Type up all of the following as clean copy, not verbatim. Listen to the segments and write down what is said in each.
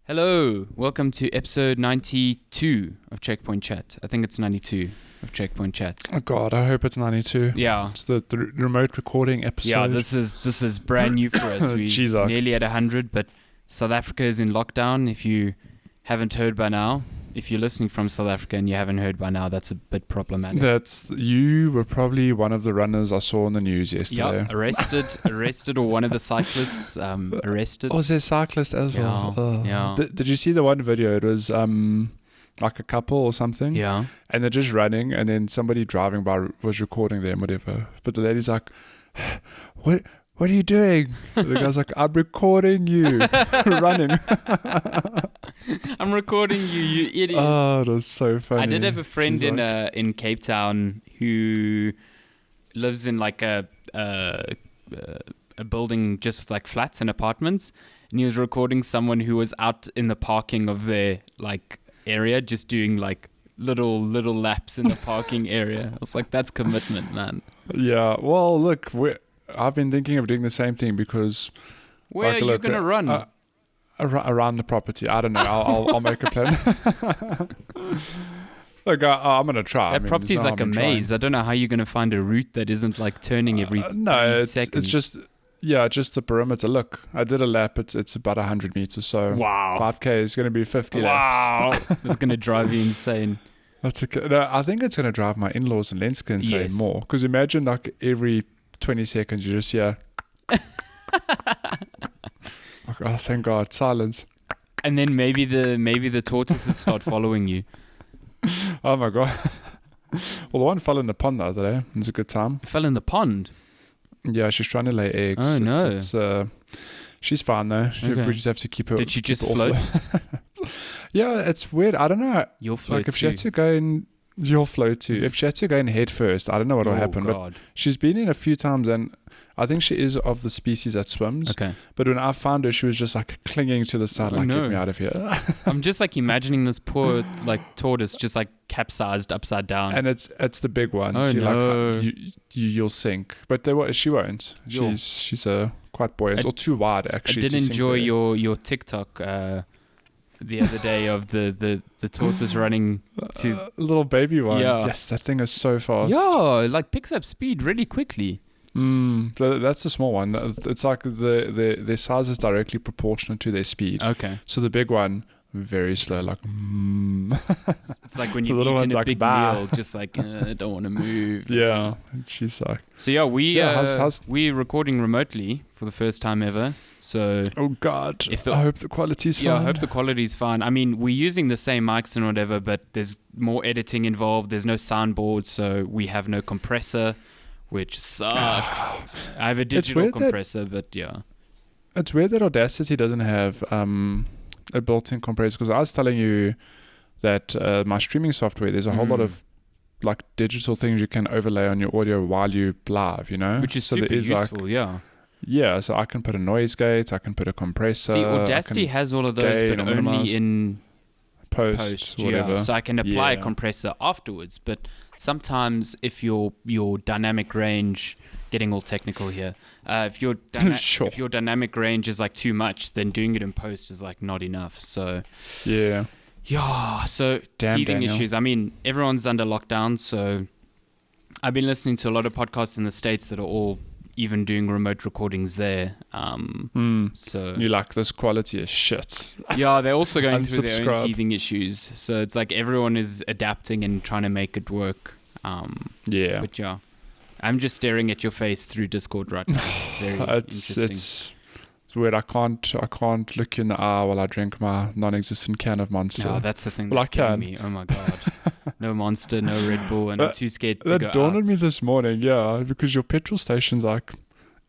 Hello, welcome to episode 92 of Checkpoint Chat. I think it's 92 of Checkpoint Chat. Oh God, I hope it's 92. Yeah. It's the remote recording episode. Yeah, this is brand new for us. We're nearly at 100, but South Africa is in lockdown. If you haven't heard by now, if you're listening from South Africa and you haven't heard by now, that's a bit problematic. You were probably one of the runners I saw on the news yesterday. Yeah, arrested, or one of the cyclists arrested. Oh, was there a cyclist as well? Yeah. Did you see the one video? It was like a couple or something. Yeah. And they're just running, and then somebody driving by was recording them, whatever. But the lady's like, What are you doing? The guy's like, I'm recording you running. I'm recording you, you idiot. Oh, it was so funny. I did have a friend in Cape Town who lives in like a building just with like flats and apartments, and he was recording someone who was out in the parking of their like area, just doing like little laps in the parking area. I was like, that's commitment, man. Yeah. Well, look, I've been thinking of doing the same thing because where are you going to run? Around the property. I don't know. I'll make a plan. Look, I'm going to try. That property's like a maze. I don't know how you're going to find a route that isn't like turning every seconds. It's just the perimeter. Look, I did a lap. It's about 100 meters. So wow, 5K is going to be 50 laps. Wow, it's going to drive you insane. That's okay. No, I think it's going to drive my in-laws in Lenska insane more. Because imagine like every 20 seconds you just hear. Oh, thank God, silence. And then maybe the tortoises start following you. Oh my God. Well, the one fell in the pond the other day. It was a good time. It fell in the pond? Yeah, she's trying to lay eggs. Oh no. She's fine though. Okay. We just have to keep her. Did she just float? Yeah, it's weird. I don't know. You'll float like if too. She had to go in, you'll float too. If she had to go in head first, I don't know what will happen. God. But she's been in a few times, and I think she is of the species that swims. Okay. But when I found her, she was just like clinging to the side, get me out of here. I'm just like imagining this poor like tortoise just like capsized upside down. And it's the big one. Oh, no. You'll sink. But she won't. She's quite buoyant, or too wide actually. I did enjoy your TikTok the other day of the tortoise running to little baby one. Yeah. Yes, that thing is so fast. Yeah, like picks up speed really quickly. That's the small one. It's like their size is directly proportionate to their speed. Okay. So the big one, very slow, like. It's like when you've eaten a big meal, just like I don't want to move. Yeah, she's like. So yeah, we're recording remotely for the first time ever. So oh God, I hope the quality's fine. Yeah, I hope the quality's fine. I mean, we're using the same mics and whatever, but there's more editing involved. There's no soundboard, so we have no compressor, which sucks. I have a digital compressor, but yeah. It's weird that Audacity doesn't have a built-in compressor, because I was telling you that my streaming software, there's a whole lot of like digital things you can overlay on your audio while you live, you know? Which is super useful, yeah. Yeah, so I can put a noise gate, I can put a compressor. See, Audacity has all of those, but only in post whatever. Yeah. So I can apply a compressor afterwards, but sometimes if your dynamic range, getting all technical here, if your dynamic range is like too much, then doing it in post is like not enough. So yeah, so teething issues. I mean, everyone's under lockdown, so I've been listening to a lot of podcasts in the States that are all even doing remote recordings there. So you like, this quality is shit. Yeah, they're also going through their own teething issues. So it's like everyone is adapting and trying to make it work. Yeah. But yeah, I'm just staring at your face through Discord right now. It's very interesting. It's weird. I can't look you in the eye while I drink my non-existent can of Monster. No, that's the thing that's killing me. Oh my God. No Monster, no Red Bull, and I'm too scared to go out. That dawned on me this morning, yeah, because your petrol station's like,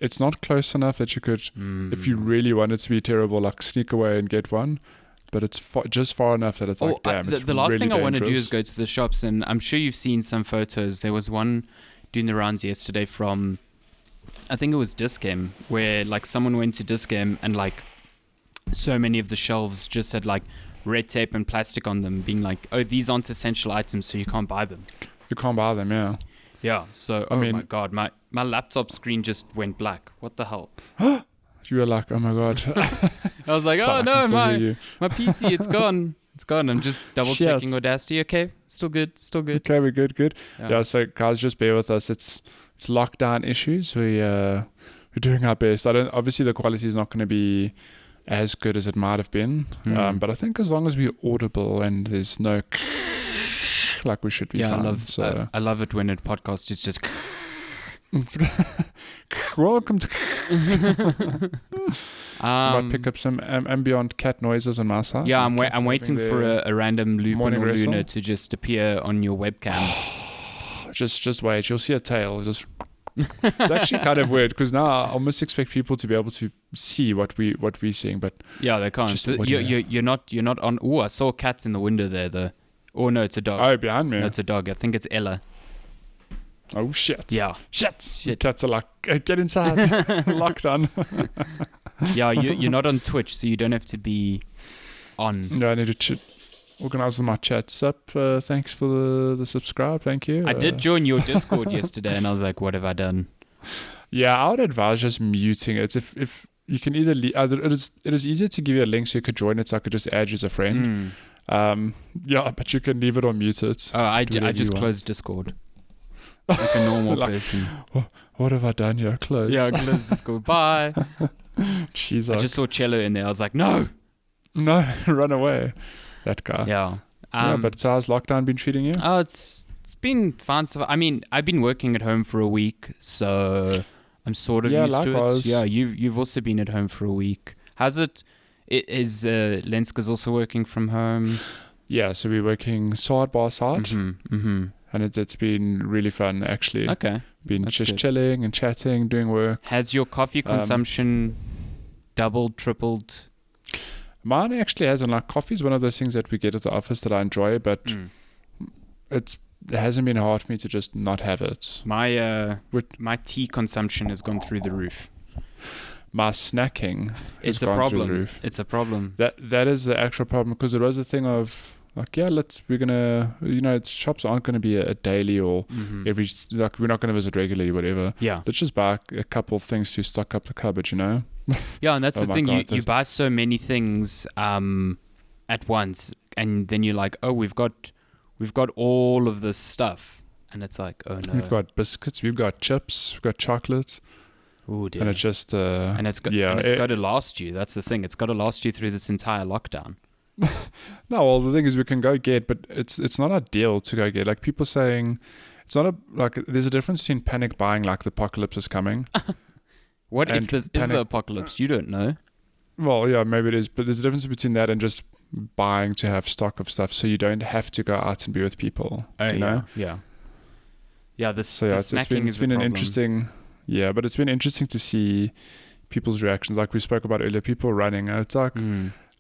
it's not close enough that you could, if you really wanted to be terrible, like sneak away and get one. But it's just far enough that it's like, damn, it's the last really thing I want to do dangerous. is go to the shops, and I'm sure you've seen some photos. There was one doing the rounds yesterday from, I think it was Discam, where like someone went to Discam and like so many of the shelves just had like red tape and plastic on them, being like, oh, these aren't essential items, so you can't buy them. You can't buy them, yeah. Yeah, so, I mean, my God, my laptop screen just went black. What the hell? You were like, oh my God. I was like, Fine, oh I can no, still hear you. my PC, it's gone. It's gone. I'm just double checking Audacity. Okay, still good. Okay, we're good. Yeah, so guys, just bear with us. It's lockdown issues. We're doing our best. Obviously the quality is not going to be as good as it might have been, but I think as long as we're audible and there's no like, we should be fine. I love it when a podcast is just welcome to I might pick up some ambient cat noises on my side. Yeah, I'm waiting for a random lupin or wrestle. Luna to just appear on your webcam. just wait, you'll see a tail. It's actually kind of weird because now I almost expect people to be able to see what we're seeing, but yeah, they can't. You're not on. Oh, I saw cats in the window there though. Oh no, it's a dog. Oh, behind me. No, it's a dog. I think it's Ella. Oh shit. Yeah. Shit. Cats are like, get inside. Lockdown. Yeah, you're not on Twitch, so you don't have to be on. No, I need to organize my chats up. Thanks for the subscribe. Thank you. I did join your Discord yesterday, and I was like, what have I done? Yeah, I would advise just muting it. If you can either it is easier to give you a link so you could join it, so I could just add you as a friend. Yeah, but you can leave it or mute it. Oh, I just closed Discord. Like a normal person. What have I done here? Close. Yeah, I closed Discord. Bye. Jeez, I just saw Cello in there. I was like, no, run away. That guy. Yeah. But how's lockdown been treating you? Oh, it's been fun. So, I mean, I've been working at home for a week, so I'm sort of used likewise. to it. Yeah, you've also been at home for a week. How's it? Is Lenska's also working from home? Yeah, so we're working side by side. Mm-hmm. And it's been really fun, actually. Okay. Been just chilling and chatting, doing work. Has your coffee consumption doubled, tripled? Mine actually hasn't. Like, coffee is one of those things that we get at the office that I enjoy, but it hasn't been hard for me to just not have it. My tea consumption has gone through the roof. My snacking has gone through the roof. It's a problem. That is the actual problem, because there was a thing of like, we're gonna, shops aren't gonna be a daily or every, like, we're not gonna visit regularly, whatever. Yeah. Let's just buy a couple of things to stock up the cupboard, Yeah, and that's the thing. You buy so many things at once, and then you're like, oh, we've got all of this stuff, and it's like, oh no. We've got biscuits, we've got chips, we've got chocolates. Oh dear. And it's just it's got to last you. That's the thing. It's got to last you through this entire lockdown. No, well, the thing is, we can go get, but it's not ideal to go get. Like, people saying, it's not there's a difference between panic buying, like the apocalypse is coming. What if this is the apocalypse? You don't know. Well, yeah, maybe it is, but there's a difference between that and just buying to have stock of stuff, so you don't have to go out and be with people. Oh, know? Yeah. Yeah. It's been an interesting. Yeah, but it's been interesting to see people's reactions. Like we spoke about earlier, people running. It's like.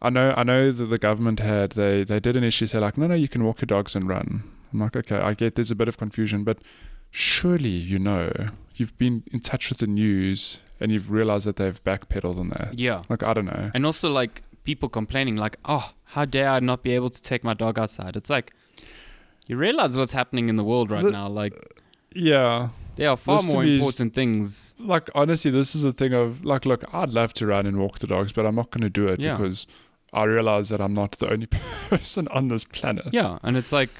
I know that the government they did initially say, like, no, you can walk your dogs and run. I'm like, okay, I get there's a bit of confusion, but surely you've been in touch with the news and you've realized that they've backpedaled on that. Yeah. Like, I don't know. And also, like, people complaining, like, oh, how dare I not be able to take my dog outside? It's like, you realize what's happening in the world right now. Like, yeah. There are far more important things. Like, honestly, this is a thing of, like, look, I'd love to run and walk the dogs, but I'm not going to do it because I realize that I'm not the only person on this planet. Yeah, and it's like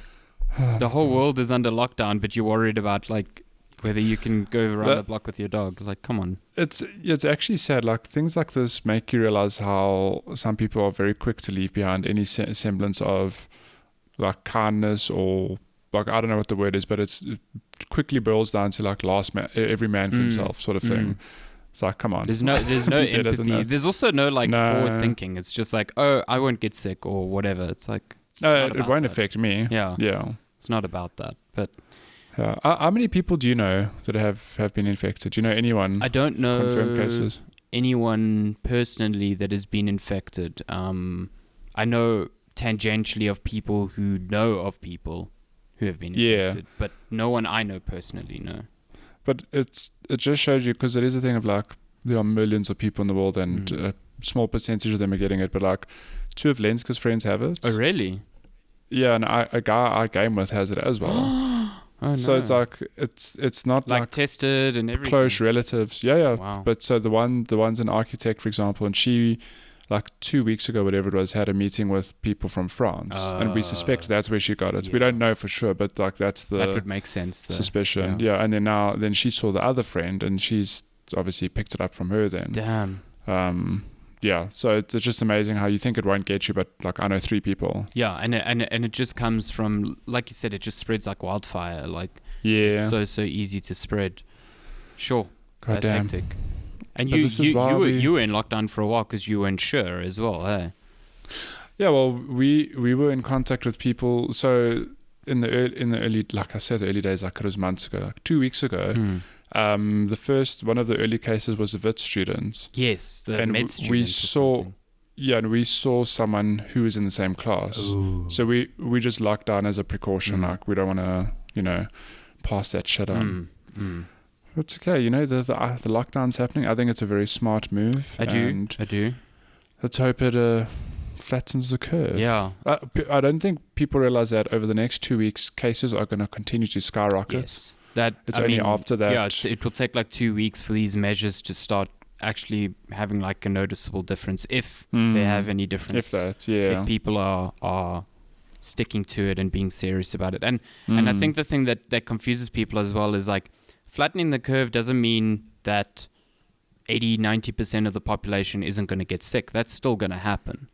the whole world is under lockdown, but you're worried about, like, whether you can go around the block with your dog. Like, come on. It's actually sad. Like, things like this make you realize how some people are very quick to leave behind any semblance of, like, kindness or, like, I don't know what the word is, but it quickly boils down to, like, every man for himself sort of thing. It's like, come on. There's no empathy. There's also no forward thinking. It's just like, oh, I won't get sick or whatever. It's like, it won't affect me. Yeah. It's not about that. But how many people do you know that have been infected? Do you know anyone? I don't know confirmed cases. Anyone personally that has been infected. I know tangentially of people who know of people who have been infected, but no one I know personally, no. But it just shows you, because it is a thing of, like, there are millions of people in the world and a small percentage of them are getting it, but, like, 2 of Lenska's friends have it. Oh, really? Yeah, and a guy I game with has it as well. Oh, no. So it's like, it's not like tested and everything. Close relatives. Yeah. Wow. But so the one's an architect, for example, and she, like 2 weeks ago, whatever it was, had a meeting with people from France, and we suspect that's where she got it. Yeah. We don't know for sure, but like that's the That would make sense. Though. suspicion. Yeah. And then she saw the other friend, and she's obviously picked it up from her. Then, Damn. yeah. So it's just amazing how you think it won't get you, but like I know 3 people. Yeah, and it just comes from, like you said, it just spreads like wildfire. Like Yeah. it's so easy to spread. Sure. God That's damn. hectic. And But this is why you were in lockdown for a while because you weren't sure as well, eh? Yeah, well, we were in contact with people. So in the early, like I said, the early days, like it was months ago, like 2 weeks ago. The first one of the early cases was the VIT students. Yes, the And med students. we or saw, something. yeah, and we saw someone who was in the same class. Ooh. So we just locked down as a precaution. Like we don't want to, pass that shit on. It's okay, the lockdown's happening. I think it's a very smart move. I do. And I do. let's hope it flattens the curve. Yeah. I don't think people realize that over the next 2 weeks, cases are going to continue to skyrocket. Yes. That It's I only mean, after that. Yeah, it will take like 2 weeks for these measures to start actually having like a noticeable difference, if they have any difference. If that, yeah. If people are sticking to it and being serious about it. And I think the thing that confuses people as well is like flattening the curve doesn't mean that 80-90% of the population isn't going to get sick. That's still going to happen.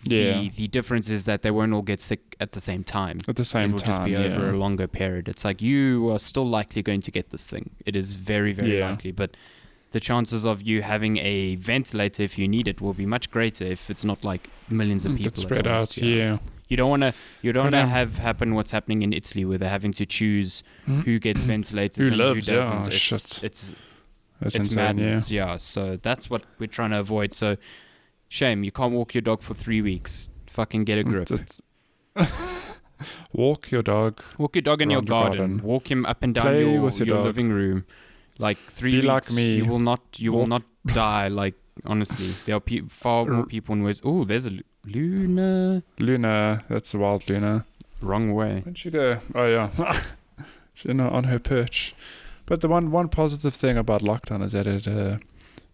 Yeah. The difference is that they won't all get sick at the same time. At the same It will time, just be over a longer period. It's like you are still likely going to get this thing. It is very, very likely. But the chances of you having a ventilator if you need it will be much greater if it's not like millions of people. It's spread out, yeah. You don't want to have happen what's happening in Italy, where they're having to choose who gets ventilators Who and lives, who doesn't. yeah. It's That's it's insane, madness. Yeah. So that's what we're trying to avoid. So shame you can't walk your dog for 3 weeks. Fucking get a grip. Walk your dog. Walk your dog in your around your garden. garden. Walk him up and down Play with your your dog. living room. Like 3 Be weeks, like me. You will not die. Like honestly, there are far more people in ways. Oh, there's a Luna. Luna, that's the wild Luna. Wrong way. Where'd she go? Oh yeah, she's on her perch. But the one positive thing about lockdown is that it,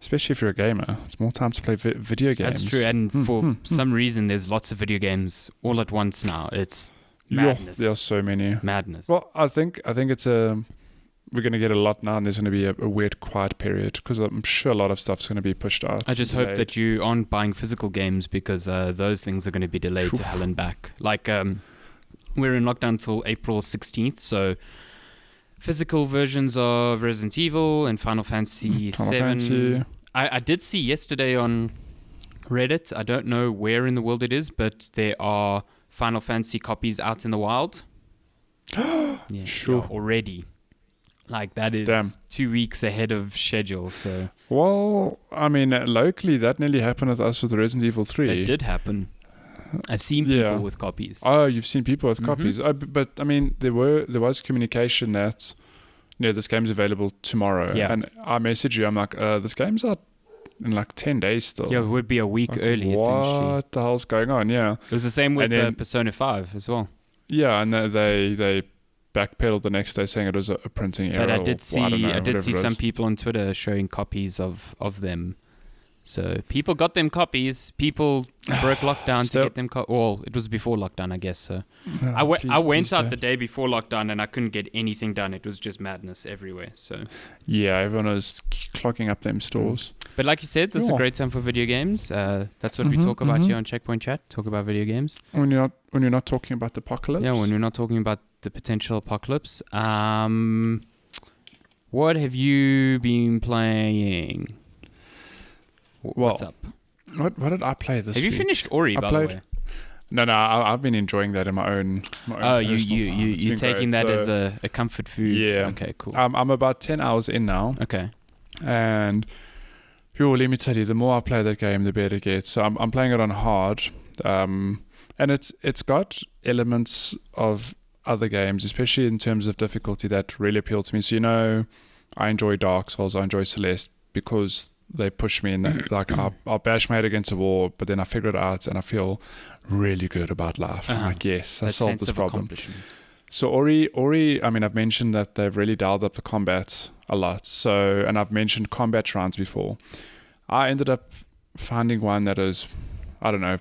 especially if you're a gamer, it's more time to play video games. That's true. And for some reason, there's lots of video games all at once now. It's madness. There are so many. Madness. Well, I think it's we're going to get a lot now, and there's going to be a weird quiet period because I'm sure a lot of stuff's going to be pushed out. I just hope that you aren't buying physical games because those things are going to be delayed to hell and back. Like we're in lockdown till April 16th, so physical versions of Resident Evil and Final Fantasy 7. I did see yesterday on Reddit, I don't know where in the world it is, but there are Final Fantasy copies out in the wild. Yeah, already. Like that is 2 weeks ahead of schedule. So well, I mean, locally that nearly happened with us with Resident Evil 3. That did happen. I've seen people with copies. Oh, you've seen people with copies. Oh, but I mean, there was communication that this game's available tomorrow. Yeah. And I messaged you. I'm like, this game's out in like 10 days still. Yeah, it would be a week early. Essentially, what the hell's going on? Yeah. It was the same with Persona 5 as well. Yeah, and they backpedaled the next day saying it was a printing error. But I did see some some people on Twitter showing copies of them. So people got them copies. People broke lockdown to get them. Well, it was before lockdown, I guess. So I went out the day before lockdown and I couldn't get anything done. It was just madness everywhere. So yeah, everyone was clogging up them stores. But like you said, this is a great time for video games. That's what we talk about here on Checkpoint Chat. Talk about video games. When you're not talking about the apocalypse. Yeah, when we're not talking about the potential apocalypse. What have you been playing? What's up? What did I play this week? Have you finished Ori, by the way? No, I've been enjoying that in my own you're taking that as a comfort food. Yeah. Okay, cool. I'm about 10 hours in now. Okay. And let me tell you, the more I play that game, the better it gets. So I'm playing it on hard. And it's got elements of other games, especially in terms of difficulty, that really appeal to me. So I enjoy Dark Souls, I enjoy Celeste because they push me in that, like I'll bash my head against a wall, but then I figure it out and I feel really good about life. I'm like, yes, I solved this problem. So Ori, I mean, I've mentioned that they've really dialed up the combat a lot. So, and I've mentioned combat rounds before. I ended up finding one that is, I don't know,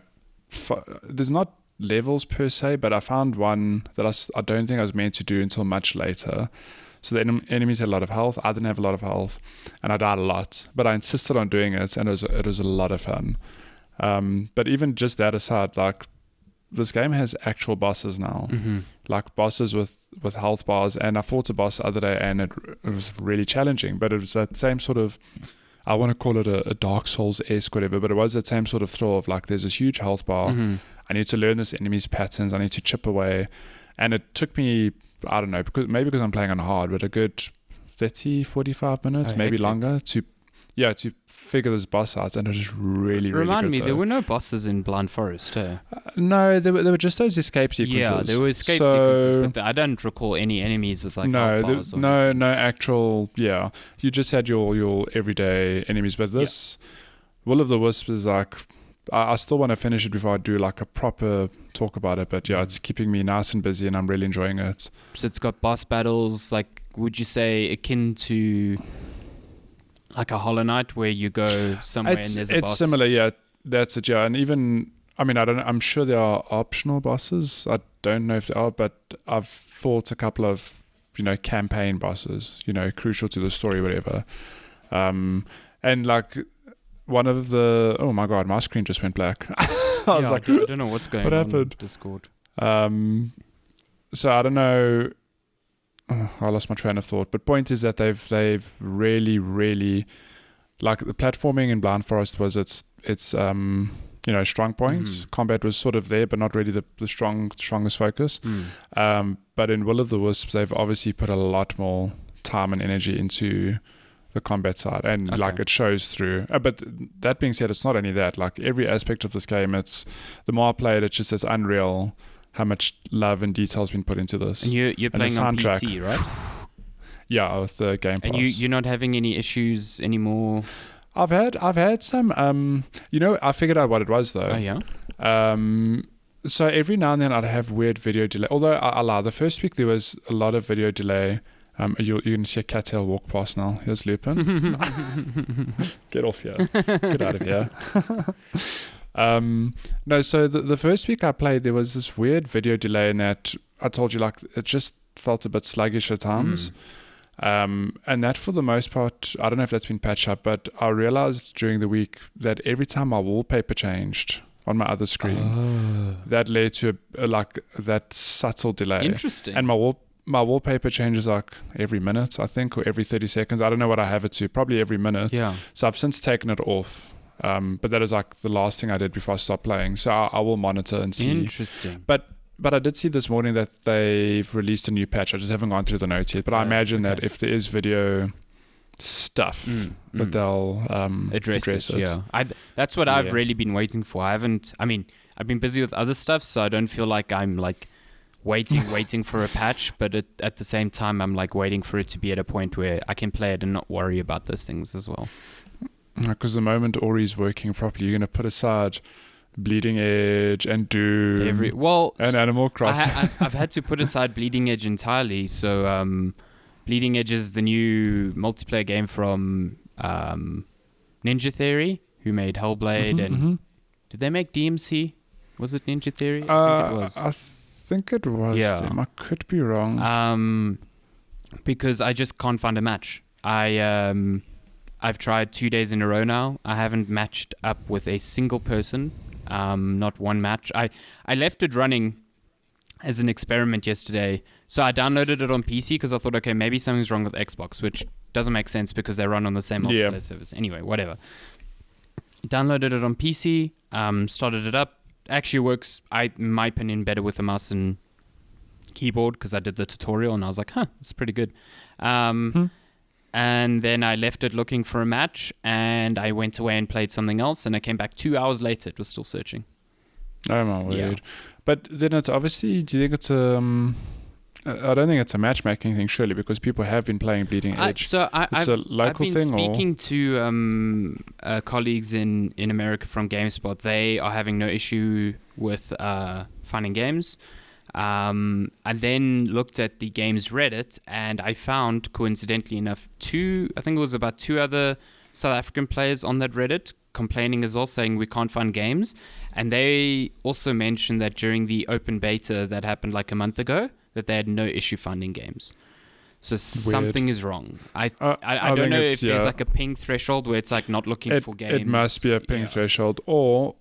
there's not levels per se, but I found one that I don't think I was meant to do until much later. So the enemies had a lot of health. I didn't have a lot of health, and I died a lot. But I insisted on doing it, and it was a lot of fun. But even just that aside, like, this game has actual bosses now, like bosses with health bars. And I fought a boss the other day, and it was really challenging. But it was that same sort of, I want to call it a Dark Souls-esque whatever, but it was that same sort of thrill of like, there's this huge health bar. I need to learn this enemy's patterns. I need to chip away. And it took me, I don't know, because I'm playing on hard, but a good 30, 45 minutes, maybe hectic. Longer to figure this boss out, and it was really, really Remind good. me, though. there were no bosses in Blind Forest, no, there were just those escape sequences. Yeah, there were escape sequences, but I don't recall any enemies with like health bars. No actual. Yeah, you just had your everyday enemies, but this Will of the Wisps is like, I still want to finish it before I do like a proper talk about it. But yeah, it's keeping me nice and busy, and I'm really enjoying it. So it's got boss battles, like, would you say akin to like a Hollow Knight, where you go somewhere and there's a boss? It's similar, yeah. That's it, yeah. And even, I mean, I'm sure there are optional bosses. I don't know if there are, but I've fought a couple of, campaign bosses, crucial to the story, whatever. And like, one of the, oh my god, my screen just went black. I was like, I don't know what's going on. What happened? Discord. So I don't know. Oh, I lost my train of thought. But point is that they've really, really, like, the platforming in Blind Forest was its strong points. Combat was sort of there, but not really the strongest focus. But in Will of the Wisps, they've obviously put a lot more time and energy into the combat side, and like, it shows through. But that being said, it's not only that. Like, every aspect of this game, it's, the more I play it, it's unreal how much love and detail has been put into this. And you're playing on PC, right? Yeah, with the Game Pass. And you're not having any issues anymore? I've had some. I figured out what it was though. Oh yeah. So every now and then I'd have weird video delay. Although I lie, the first week there was a lot of video delay. You're going to see a cattail walk past now. Here's Lupin. Get off here. Get out of here. No, so the first week I played, there was this weird video delay in that I told you, like, it just felt a bit sluggish at times. And that, for the most part, I don't know if that's been patched up, but I realized during the week that every time my wallpaper changed on my other screen, that led to that subtle delay. Interesting. And my wallpaper changes like every minute, I think, or every 30 seconds. I don't know what I have it to, probably every minute. Yeah. So I've since taken it off. But that is like the last thing I did before I stopped playing. So I will monitor and see. Interesting. But I did see this morning that they've released a new patch. I just haven't gone through the notes yet. But I imagine that if there is video stuff, that they'll address it. Yeah. That's what I've really been waiting for. I've been busy with other stuff, so I don't feel like I'm like waiting for a patch, but at the same time, I'm like waiting for it to be at a point where I can play it and not worry about those things as well. Because the moment Ori's working properly, you're going to put aside Bleeding Edge and Doom and Animal Crossing. I've had to put aside Bleeding Edge entirely. So Bleeding Edge is the new multiplayer game from Ninja Theory, who made Hellblade. Did they make DMC? Was it Ninja Theory? I think it was. I think it was. Yeah. Them. I could be wrong. Because I just can't find a match. I've tried 2 days in a row now. I haven't matched up with a single person. Not one match. I left it running as an experiment yesterday. So I downloaded it on PC because I thought, okay, maybe something's wrong with Xbox, which doesn't make sense because they run on the same multiplayer service. Anyway, whatever. Downloaded it on PC, started it up. Actually works, in my opinion, better with a mouse and keyboard because I did the tutorial and I was like, it's pretty good. And then I left it looking for a match, and I went away and played something else, and I came back 2 hours later. It was still searching. Oh my word. Yeah. But then it's obviously, do you think it's I don't think it's a matchmaking thing, surely, because people have been playing Bleeding Edge. It's a local thing? I've been speaking to colleagues in America from GameSpot. They are having no issue with finding games. I then looked at the game's Reddit, and I found, coincidentally enough, I think it was about two other South African players on that Reddit complaining as well, saying we can't find games. And they also mentioned that during the open beta that happened like a month ago, that they had no issue finding games. So something is wrong. I don't know if there's like a ping threshold where it's like not looking for games. It must be a ping threshold, or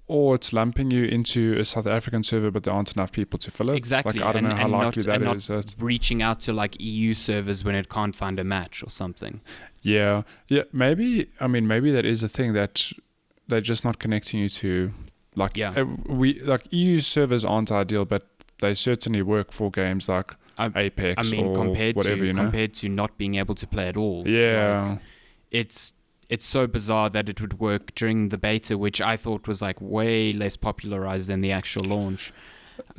it's lumping you into a South African server, but there aren't enough people to fill it. Exactly. Like, I don't know how likely that is. Not reaching out to like EU servers when it can't find a match or something. Yeah. Maybe that is a thing that they're just not connecting you to. Like, EU servers aren't ideal, but they certainly work for games like Apex or whatever, compared to not being able to play at all. Yeah. Like, it's so bizarre that it would work during the beta, which I thought was like way less popularized than the actual launch.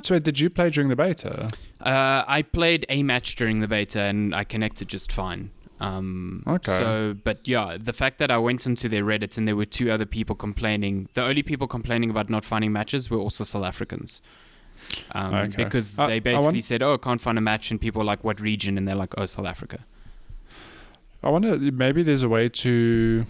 So did you play during the beta? I played a match during the beta and I connected just fine. Okay. So, but yeah, the fact that I went into their Reddit and there were 2 other people complaining, the only people complaining about not finding matches were also South Africans. Because they basically said, can't find a match, and people were like, what region? And they're like, South Africa. I wonder, maybe there's a way to,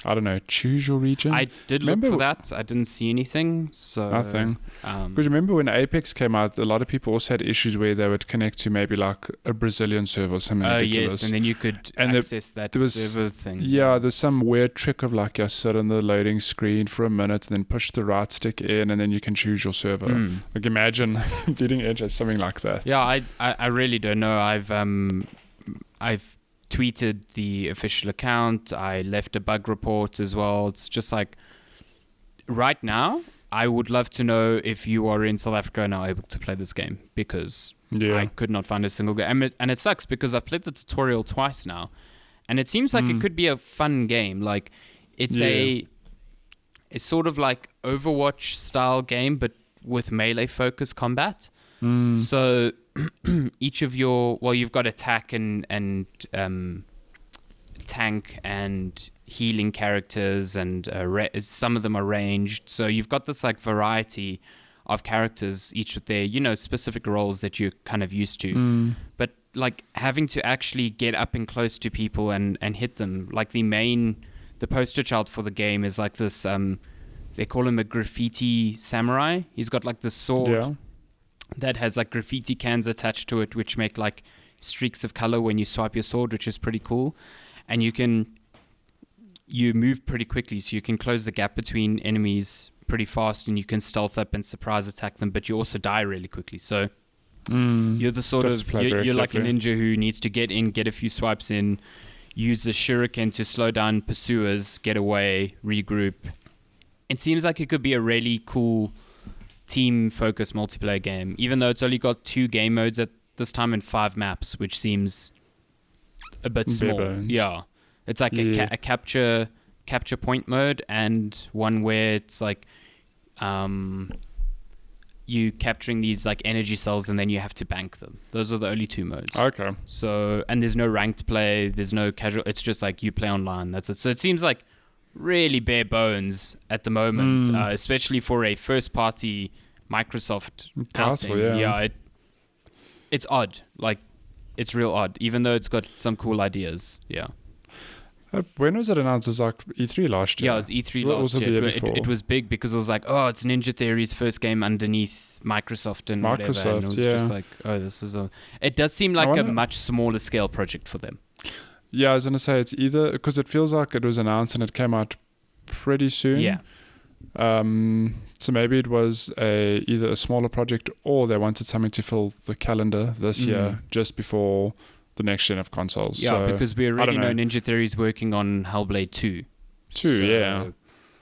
I don't know, choose your region. I did look for that. I didn't see anything. So nothing. Because remember when Apex came out, a lot of people also had issues where they would connect to maybe like a Brazilian server or something ridiculous. Yes, and then you could access that server thing. Yeah, there's some weird trick of like you sit on the loading screen for a minute and then push the right stick in and then you can choose your server. Like imagine Bleeding Edge has something like that. Yeah, I really don't know. I've tweeted the official account. I left a bug report as well. It's just like right now, I would love to know if you are in South Africa and are able to play this game, because I could not find a single game. And it sucks because I've played the tutorial twice now, and it seems like it could be a fun game. Like it's a sort of like Overwatch style game, but with melee focused combat. So each of you've got attack and tank and healing characters, and some of them are ranged. So you've got this like variety of characters, each with their specific roles that you're kind of used to. But like having to actually get up and close to people and hit them. Like the poster child for the game is like this. They call him a graffiti samurai. He's got like this sword that has like graffiti cans attached to it, which make like streaks of color when you swipe your sword, which is pretty cool. And you move pretty quickly, so you can close the gap between enemies pretty fast, and you can stealth up and surprise attack them, but you also die really quickly. So you're the sort of you're like a ninja who needs to get in, get a few swipes in, use the shuriken to slow down pursuers, get away, regroup. It seems like it could be a really cool team-focused multiplayer game, even though it's only got 2 game modes at this time and 5 maps, which seems a bit small. Yeah, it's like a capture point mode, and one where it's like you capturing these like energy cells and then you have to bank them. Those are the only 2 modes. Okay. So, and there's no ranked play, there's no casual. It's just like you play online. That's it. So it seems like really bare bones at the moment, especially for a first-party Microsoft outing. It's odd. Like, it's real odd, even though it's got some cool ideas. Yeah. When was it announced? It was like E3 last year. Yeah, it was E3 last year. The year before? It was big because it was like, it's Ninja Theory's first game underneath Microsoft and whatever. And it was just like, this is It does seem like a much smaller scale project for them. Yeah, I was going to say it's either, because it feels like it was announced and it came out pretty soon. Yeah. So maybe it was either a smaller project, or they wanted something to fill the calendar this year just before the next gen of consoles. Yeah, so, because we already know Ninja Theory's working on Hellblade 2.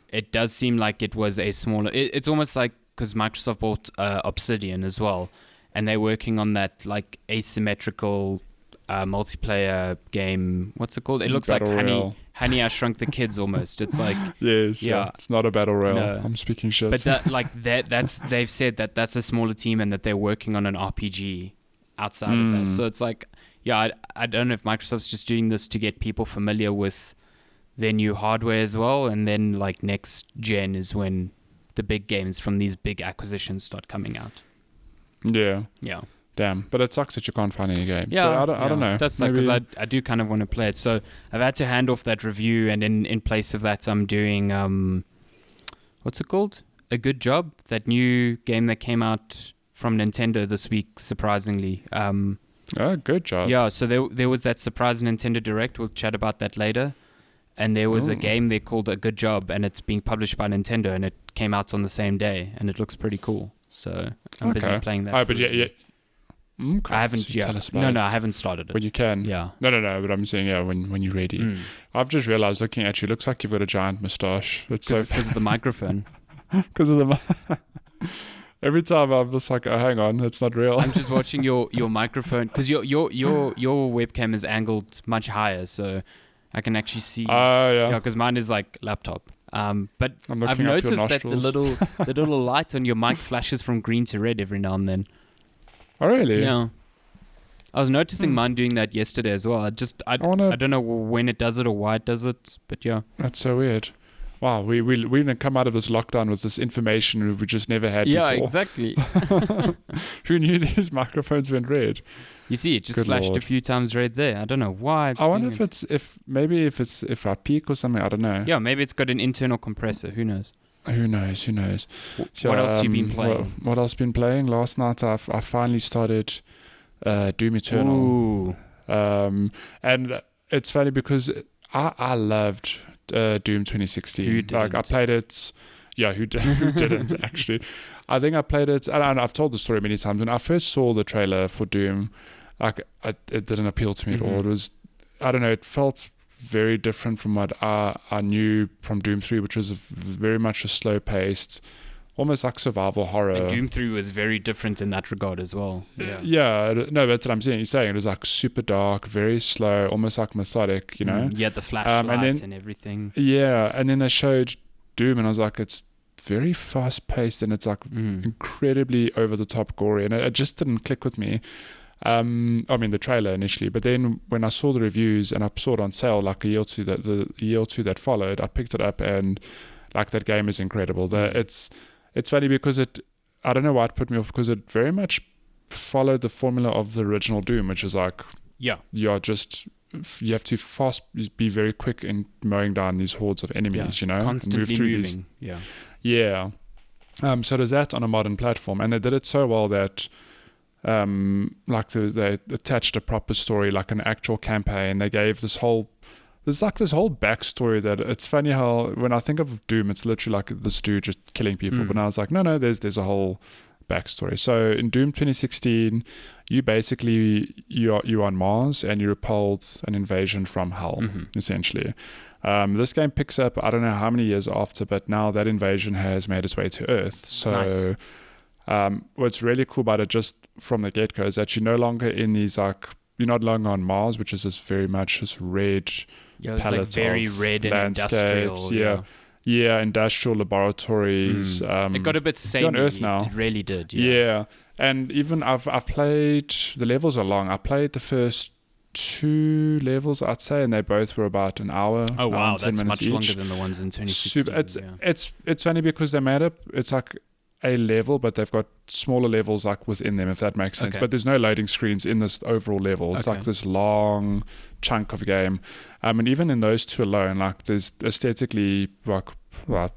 It does seem like it was a smaller... It's almost like, because Microsoft bought Obsidian as well, and they're working on that like asymmetrical multiplayer game. What's it called? It looks Battle like Honey, I Shrunk the Kids almost. It's like it's not a battle royale. No. I'm speaking shit. But that's they've said that's a smaller team and that they're working on an RPG outside of that. So it's like, I don't know if Microsoft's just doing this to get people familiar with their new hardware as well, and then like next gen is when the big games from these big acquisitions start coming out. Yeah. Damn. But it sucks that you can't find any games. Yeah, But I don't know. That's like because I do kind of want to play it. So I've had to hand off that review, and in place of that, I'm doing what's it called? A Good Job, that new game that came out from Nintendo this week, surprisingly. Good job. Yeah, so there was that surprise Nintendo Direct. We'll chat about that later. And there was a game they called A Good Job, and it's being published by Nintendo, and it came out on the same day, and it looks pretty cool. So I'm busy playing that. Oh, but yeah. Okay. I haven't. So tell us about No, I haven't started it. When you can. Yeah. No. But I'm saying when you're ready. I've just realized looking at you, looks like you've got a giant moustache. It's because of the microphone. Because of the. Every time I'm just like, oh, hang on, it's not real. I'm just watching your microphone because your webcam is angled much higher, so I can actually see. Oh yeah. Yeah, because mine is like laptop. But I've your noticed that the nostrils. little light on your mic flashes from green to red every now and then. Oh really? Yeah. I was noticing mine doing that yesterday as well. I don't know when it does it or why it does it, but yeah. That's so weird. Wow, we didn't come out of this lockdown with this information we just never had before. Yeah, exactly. Who knew these microphones went red? You see, it just Good flashed Lord. a few times red there. I don't know why. I wonder if I peak or something. I don't know. Yeah, maybe it's got an internal compressor. Who knows? Who knows? So, what else you been playing? What else been playing? Last night I finally started Doom Eternal. Ooh. And it's funny because I loved Doom 2016. Who didn't? Like I played it. Yeah, who didn't actually? I think I played it, and I've told the story many times. When I first saw the trailer for Doom, like it didn't appeal to me at all. It was, I don't know, it felt very different from what I knew from Doom 3, which was very much a slow-paced, almost like survival horror. And Doom 3 was very different in that regard as well. Yeah. No, that's what I'm saying. You're saying it was like super dark, very slow, almost like methodic, you know? Yeah, the flashlight and everything. Yeah, and then they showed Doom, and I was like, it's very fast-paced, and it's like incredibly over-the-top gory, and it just didn't click with me. I mean, the trailer initially, but then when I saw the reviews and I saw it on sale like a year or two that followed, I picked it up, and like that game is incredible. It's funny because I don't know why it put me off, because it very much followed the formula of the original Doom, which is like, you have to be very quick in mowing down these hordes of enemies, you know, constantly move through moving. Yeah. So there's that on a modern platform, and they did it so well that like they attached a proper story, like an actual campaign. They gave there's like this whole backstory that it's funny how when I think of Doom, it's literally like this dude just killing people. But now I was like, no, there's a whole backstory. So in Doom 2016, you're on Mars and you repelled an invasion from hell, essentially. This game picks up, I don't know how many years after, but now that invasion has made its way to Earth. So what's really cool about it just from the get-go is that you're no longer in these like, you're not longer on Mars, which is this very much this red palette like very of red and landscapes. industrial. Yeah, industrial laboratories. It got a bit samey. On Earth now. It really did. Yeah, and even I've played, the levels are long. I played the first 2 levels, I'd say, and they both were about an hour. Oh wow, 10 that's minutes much each. longer than the ones in 2016. It's funny because they made it's like a level, but they've got smaller levels like within them, if that makes sense. Okay. But there's no loading screens in this overall level. It's like this long chunk of a game. And even in those 2 alone, like there's aesthetically like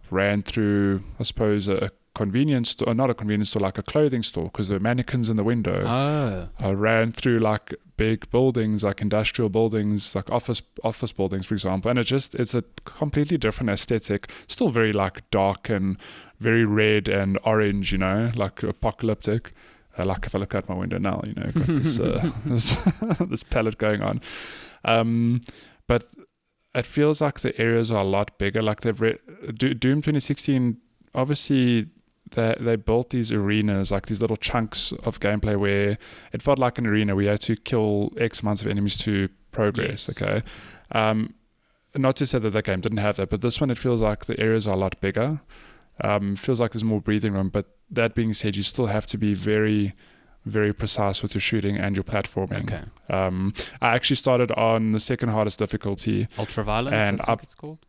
ran through, I suppose, a convenience store, not a convenience store, like a clothing store, because there are mannequins in the window. I ran through like big buildings, like industrial buildings, like office buildings, for example, and it's a completely different aesthetic. Still very like dark and very red and orange, you know, like apocalyptic. Like if I look out my window now, you know, got this this palette going on. But it feels like the areas are a lot bigger. Like Doom 2016, obviously they built these arenas, like these little chunks of gameplay where it felt like an arena where you had to kill X amounts of enemies to progress. Yes. Okay. Not to say that the game didn't have that, but this one, it feels like the areas are a lot bigger. Feels like there's more breathing room, but that being said, you still have to be very, very precise with your shooting and your platforming. Okay. I actually started on the second hardest difficulty. Ultraviolet, and I think it's called.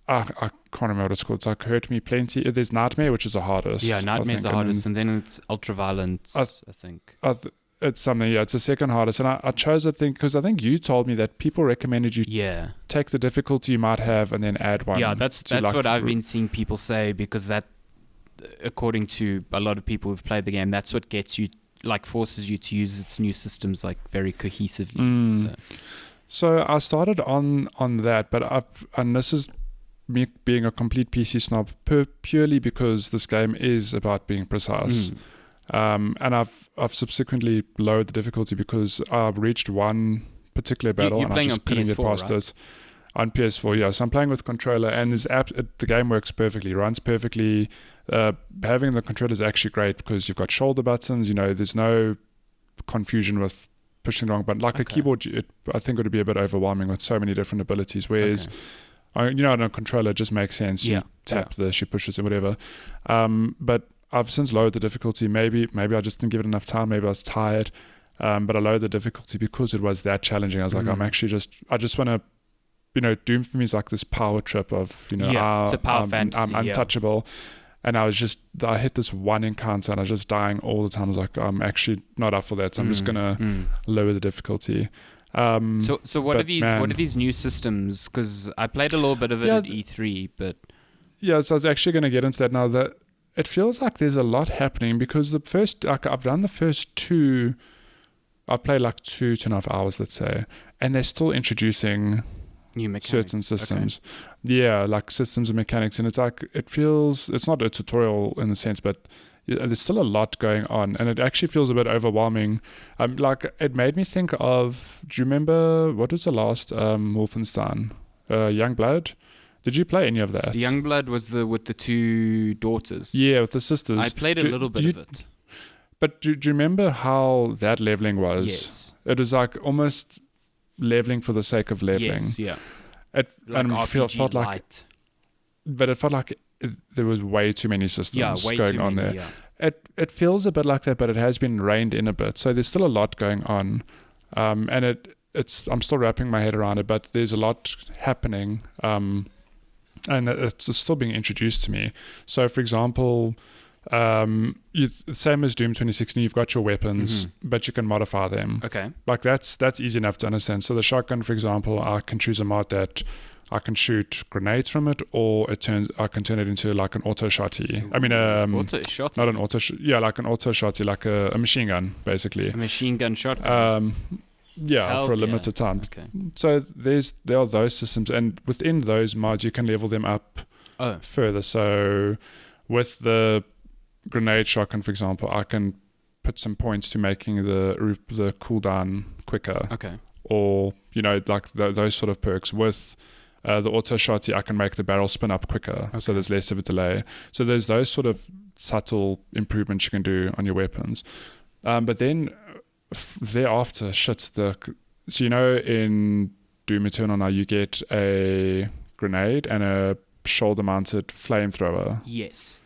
I can't remember what it's called. It's like Hurt Me Plenty. There's Nightmare, which is the hardest. Yeah, Nightmare's the hardest, and then it's Ultraviolet, I think. it's something. Yeah, it's the second hardest, and I chose it because I think you told me that people recommended you Yeah. take the difficulty you might have and then add one. Yeah, that's what I've been seeing people say, because that, according to a lot of people who've played the game, that's what gets you, like, forces you to use its new systems like very cohesively. So I started on that, but and this is me being a complete PC snob purely because this game is about being precise. And I've subsequently lowered the difficulty because I've reached one particular battle and I just couldn't get past it. On PS4, yeah. So I'm playing with controller, and the game works perfectly, runs perfectly. Having the controller is actually great because you've got shoulder buttons. There's no confusion with pushing the wrong button. Like a keyboard, I think it would be a bit overwhelming with so many different abilities. Whereas, on a controller, it just makes sense. You tap this, you push it, or whatever. But I've since lowered the difficulty. Maybe I just didn't give it enough time. Maybe I was tired. But I lowered the difficulty because it was that challenging. I was like, I just want to. Doom for me is like this power trip of, it's a power fantasy, I'm untouchable. And I hit this one encounter and I was just dying all the time. I was like, I'm actually not up for that. So I'm just going to lower the difficulty. So what are these new systems? Because I played a little bit of it at E3, but... Yeah, so I was actually going to get into that now. That it feels like there's a lot happening because I've done the first two... I've played like 2.5 hours, let's say. And they're still introducing... new mechanics. Certain systems. Yeah, like systems and mechanics. And it's like, it feels, it's not a tutorial in the sense, but there's still a lot going on. And it actually feels a bit overwhelming. Like, it made me think of, do you remember, what was the last Wolfenstein? Youngblood? Did you play any of that? The Youngblood was with the two daughters. Yeah, with the sisters. I played a little bit of it. But do you remember how that leveling was? Yes. It was like almost... leveling for the sake of leveling. Yes, yeah. It like RPG felt like, light. but it felt like there was way too many systems going on there. Yeah. It feels a bit like that, but it has been reined in a bit. So there's still a lot going on, and I'm still wrapping my head around it. But there's a lot happening, and it's still being introduced to me. So, for example. Same as Doom 2016, you've got your weapons, but you can modify them. Okay. Like that's easy enough to understand. So the shotgun, for example, I can choose a mod that I can shoot grenades from it, or I can turn it into like an auto shotty. I mean, auto shotty. Not an auto, like an auto shotty, like a machine gun, basically. A machine gun shotgun. For a limited time. Okay. So there are those systems, and within those mods, you can level them up further. So with the grenade shotgun, for example, I can put some points to making the cooldown quicker. Okay. Or, like those sort of perks. With the auto shotty, I can make the barrel spin up quicker. Okay. So there's less of a delay. So there's those sort of subtle improvements you can do on your weapons. But then thereafter, so in Doom Eternal now, you get a grenade and a shoulder-mounted flamethrower. Yes.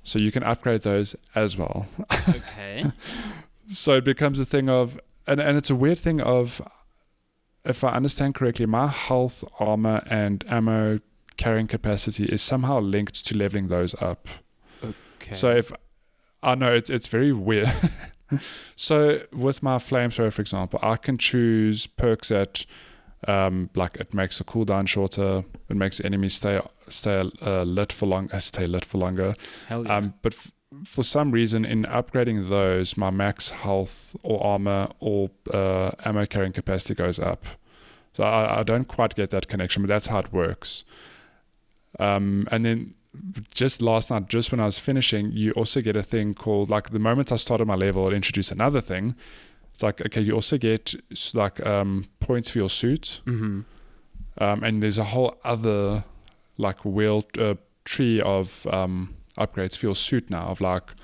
So you can upgrade those as well. Okay. So it becomes a thing of, and it's a weird thing of, if I understand correctly, my health, armor, and ammo carrying capacity is somehow linked to leveling those up. Okay. So I know it's very weird. So with my flamethrower, for example, I can choose perks that, like it makes the cooldown shorter, it makes enemies stay lit for longer. Hell yeah. But for some reason, in upgrading those, my max health or armor or ammo carrying capacity goes up. So I don't quite get that connection, but that's how it works. And then just last night, just when I was finishing, you also get a thing called, like, the moment I started my level, it introduced another thing. It's like, okay, you also get like points for your suit. Mm-hmm. And there's a whole other like tree of upgrades for your suit now, of like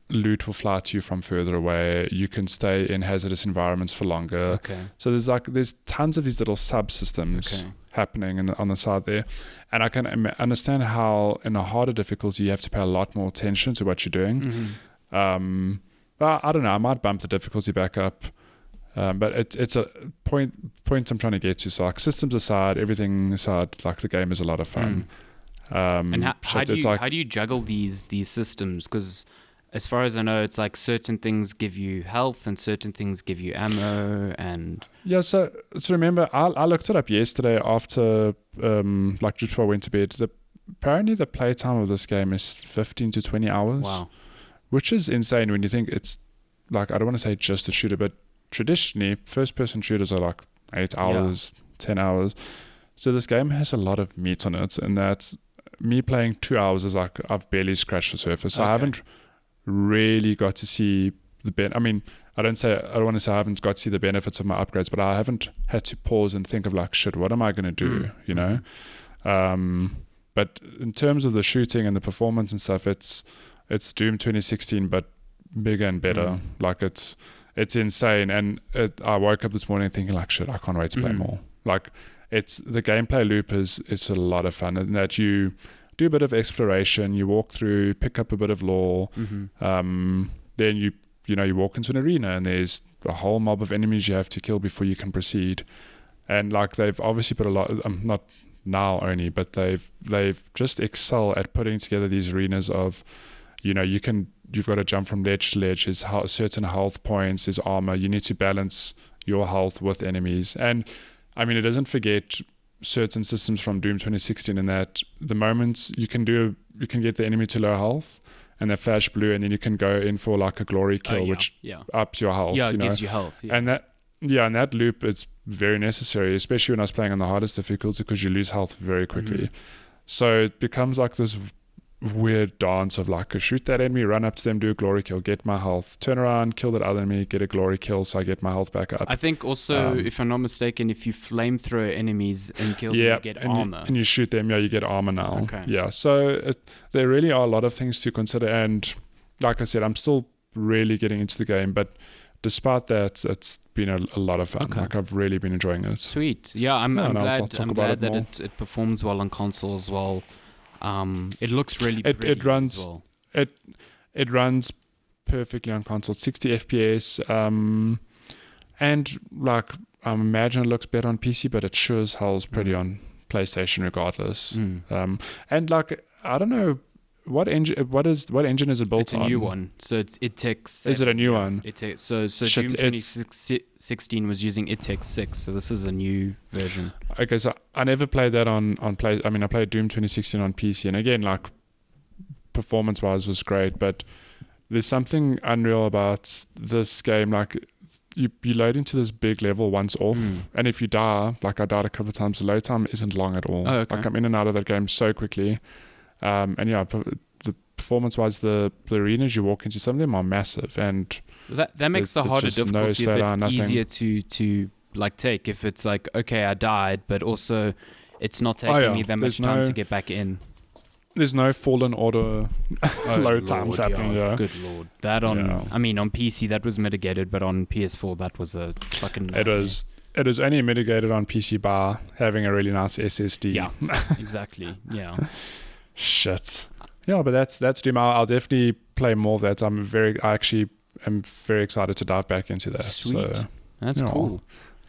loot will fly to you from further away. You can stay in hazardous environments for longer. Okay. So there's tons of these little subsystems happening on the side there. And I can understand how in a harder difficulty you have to pay a lot more attention to what you're doing. Mm-hmm. I don't know. I might bump the difficulty back up, but it's a point I'm trying to get to. So, like, systems aside, everything aside, like, the game is a lot of fun. And how do you juggle these systems? Because as far as I know, it's like certain things give you health and certain things give you ammo and... Yeah, so remember, I looked it up yesterday after, like just before I went to bed. Apparently the playtime of this game is 15 to 20 hours. Wow. Which is insane when you think it's, like, I don't want to say just a shooter, but traditionally, first-person shooters are like 8 hours, 10 hours. So this game has a lot of meat on it, and that me playing 2 hours is like I've barely scratched the surface. So I haven't really got to see I mean, I don't want to say I haven't got to see the benefits of my upgrades, but I haven't had to pause and think of like, shit, what am I going to do? You know? But in terms of the shooting and the performance and stuff, it's Doom 2016, but bigger and better. Like it's insane. And I woke up this morning thinking like, shit, I can't wait to play more. Like the gameplay loop is a lot of fun, and that you do a bit of exploration, you walk through, pick up a bit of lore, then you walk into an arena and there's a whole mob of enemies you have to kill before you can proceed. And like they've obviously put a lot, not now only, but they've just excel at putting together these arenas of, you've got to jump from ledge to ledge. There's certain health points, there's armor. You need to balance your health with enemies. And I mean, it doesn't forget certain systems from Doom 2016 in that the moments you can get the enemy to low health and they flash blue, and then you can go in for like a glory kill, which ups your health. Yeah, it gives you health. Yeah. And that loop is very necessary, especially when I was playing on the hardest difficulty, because you lose health very quickly. So it becomes like this weird dance of like, shoot that enemy, run up to them, do a glory kill, get my health, turn around, kill that other enemy, get a glory kill, so I get my health back up. I think also, if I'm not mistaken, if you flamethrower enemies and kill them, you get armor. And you shoot them, you get armor now. Okay. Yeah, so there really are a lot of things to consider, and like I said, I'm still really getting into the game, but despite that, it's been a lot of fun. Like I've really been enjoying it. Sweet. Yeah, I'm glad that it performs well on console as well. It looks really pretty. It runs as well. it runs perfectly on console, 60 FPS, and like I imagine it looks better on PC, but it sure as hell is pretty on PlayStation regardless. And like I don't know what engine is it built on? It's a new one, so it's ITX. Is it a new one? So Doom 2016 was using ITX 6, so this is a new version. Okay, so I never played that on play. I mean, I played Doom 2016 on PC, and again, like performance-wise, was great. But there's something unreal about this game. Like you load into this big level once off, and if you die, like I died a couple of times, the load time isn't long at all. Oh, okay. Like I'm in and out of that game so quickly. And yeah, the performance-wise, the arenas you walk into, some of them are massive, and that makes the harder difficulty a bit easier to like take. If it's like, okay, I died, but also it's not taking me that much time to get back in. There's no Fallen Order load times happening. Yeah. Good lord, that on I mean on PC that was mitigated, but on PS4 that was a fucking nightmare. It is only mitigated on PC by having a really nice SSD. Yeah, exactly. Yeah. Shit. Yeah, but that's Doom. I'll definitely play more of that. I actually am very excited to dive back into that. Sweet. So, that's cool.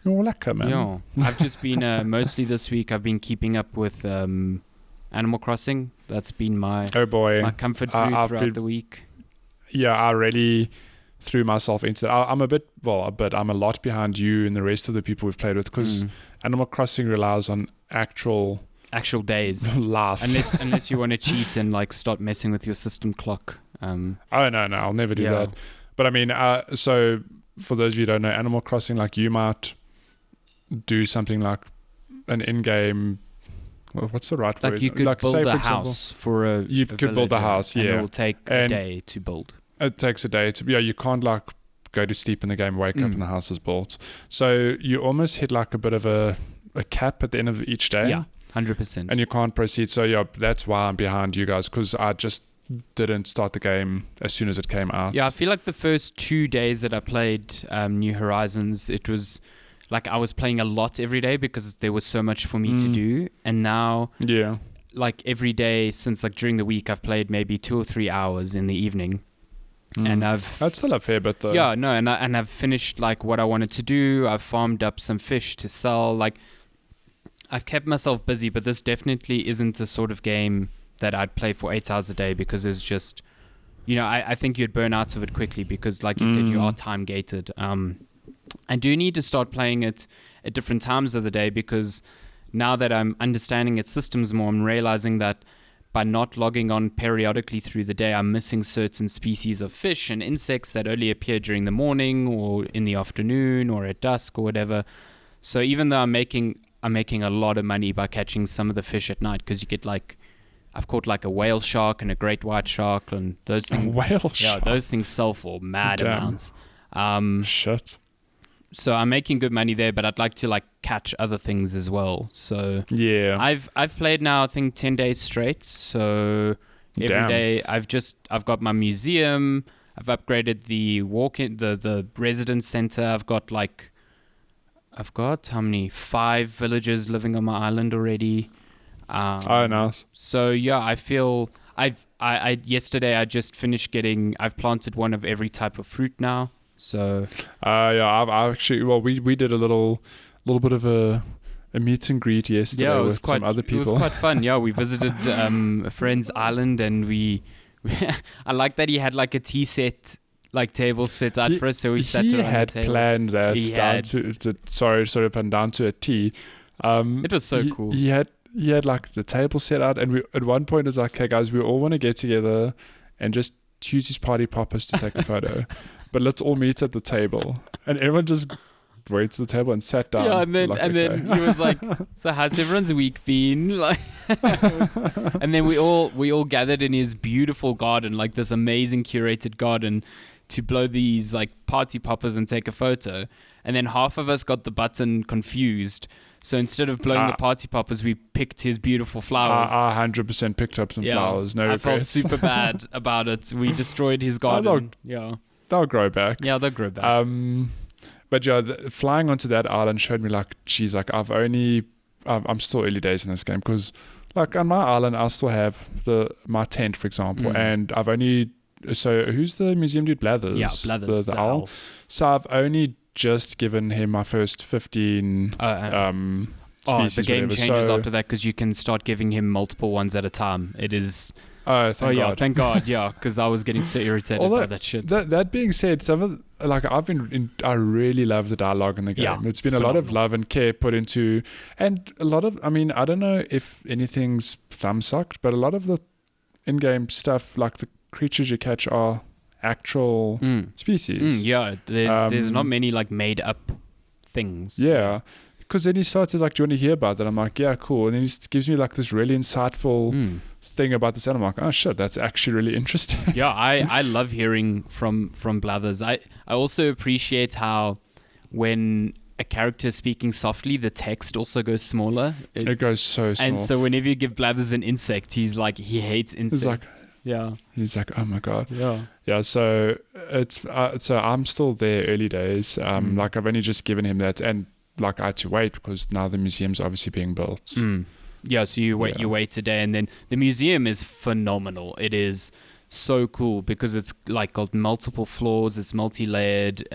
You're lekker, man. Yeah. I've just been mostly this week I've been keeping up with Animal Crossing. That's been my my comfort food throughout the week. Yeah, I really threw myself into that. I'm a lot behind you and the rest of the people we've played with, because Animal Crossing relies on actual days laugh, unless you want to cheat and like start messing with your system clock. No, I'll never do that. But I mean, so for those of you who don't know, Animal Crossing, like you might do something like an in-game. Well, what's the right word? Like you could build a house for a. You could build a house, and it will take a day to build. It takes a day to. Yeah, you can't like go to sleep in the game, wake up, and the house is built. So you almost hit like a bit of a cap at the end of each day. Yeah. 100%. And you can't proceed. So yeah, that's why I'm behind you guys, because I just didn't start the game as soon as it came out. Yeah, I feel like the first 2 days that I played New Horizons, it was like I was playing a lot every day because there was so much for me to do. And now, like every day since like during the week, I've played maybe 2 or 3 hours in the evening. And that's still a fair bit though. Yeah, no, and I've finished like what I wanted to do. I've farmed up some fish to sell. Like I've kept myself busy, but this definitely isn't a sort of game that I'd play for 8 hours a day, because there's just I think you'd burn out of it quickly because, like you said, you are time gated. I do need to start playing it at different times of the day because now that I'm understanding its systems more, I'm realizing that by not logging on periodically through the day, I'm missing certain species of fish and insects that only appear during the morning or in the afternoon or at dusk or whatever. So even though I'm making a lot of money by catching some of the fish at night, because you get I've caught like a whale shark and a great white shark, and those things. A whale shark. Those things sell for mad amounts. Shit. So I'm making good money there, but I'd like to catch other things as well. So yeah, I've played now I think 10 days straight. So every day I've got my museum. I've upgraded the the residence center. I've got how many? 5 villagers living on my island already. Nice. So yeah, I feel yesterday I just finished I've planted one of every type of fruit now. So I've actually we did a little bit of a meet and greet yesterday with some other people. It was quite fun. Yeah, we visited a friend's island, and I like that he had a tea set table set out for us, so we sat around the table. He had planned that down to a T. It was so cool. He had the table set out, and we at one point was like, "Hey guys, we all want to get together and just use these party poppers to take a photo, but let's all meet at the table." And everyone just went to the table and sat down. Yeah, and then he was like, "So how's everyone's week been?" And then we all gathered in his beautiful garden, this amazing curated garden, to blow these party poppers and take a photo. And then half of us got the button confused. So instead of blowing the party poppers, we picked his beautiful flowers. I 100% picked up some flowers. No regrets. I felt super bad about it. We destroyed his garden. They'll grow back. Yeah, they'll grow back. But yeah, flying onto that island showed me I'm still early days in this game because on my island I still have my tent, for example, and I've only who's the museum dude? Blathers. Yeah, Blathers, the owl. So I've only just given him my first 15 species. The game changes after that because you can start giving him multiple ones at a time. It is... thank God. Thank God, yeah, because I was getting so irritated by that shit. That being said, some of I really love the dialogue in the game. Yeah, it's been phenomenal. A lot of love and care put into, and a lot of, I don't know if anything's thumbsucked, but a lot of the in-game stuff, the creatures you catch are actual species. Yeah, there's not many made up things. Yeah, because then he starts as do you want to hear about that? I'm like, yeah, cool. And then he gives me this really insightful thing about this, and I'm like, oh shit, that's actually really interesting. Yeah, I love hearing from Blathers. I also appreciate how when a character is speaking softly, the text also goes smaller. It goes so small. And so whenever you give Blathers an insect, he's he hates insects. He's like, oh my God. Yeah. So it's so I'm still there, early days. I've only just given him that, and I had to wait because now the museum's obviously being built. Yeah, so you wait today, and then the museum is phenomenal. It is so cool because it's got multiple floors. It's multi-layered.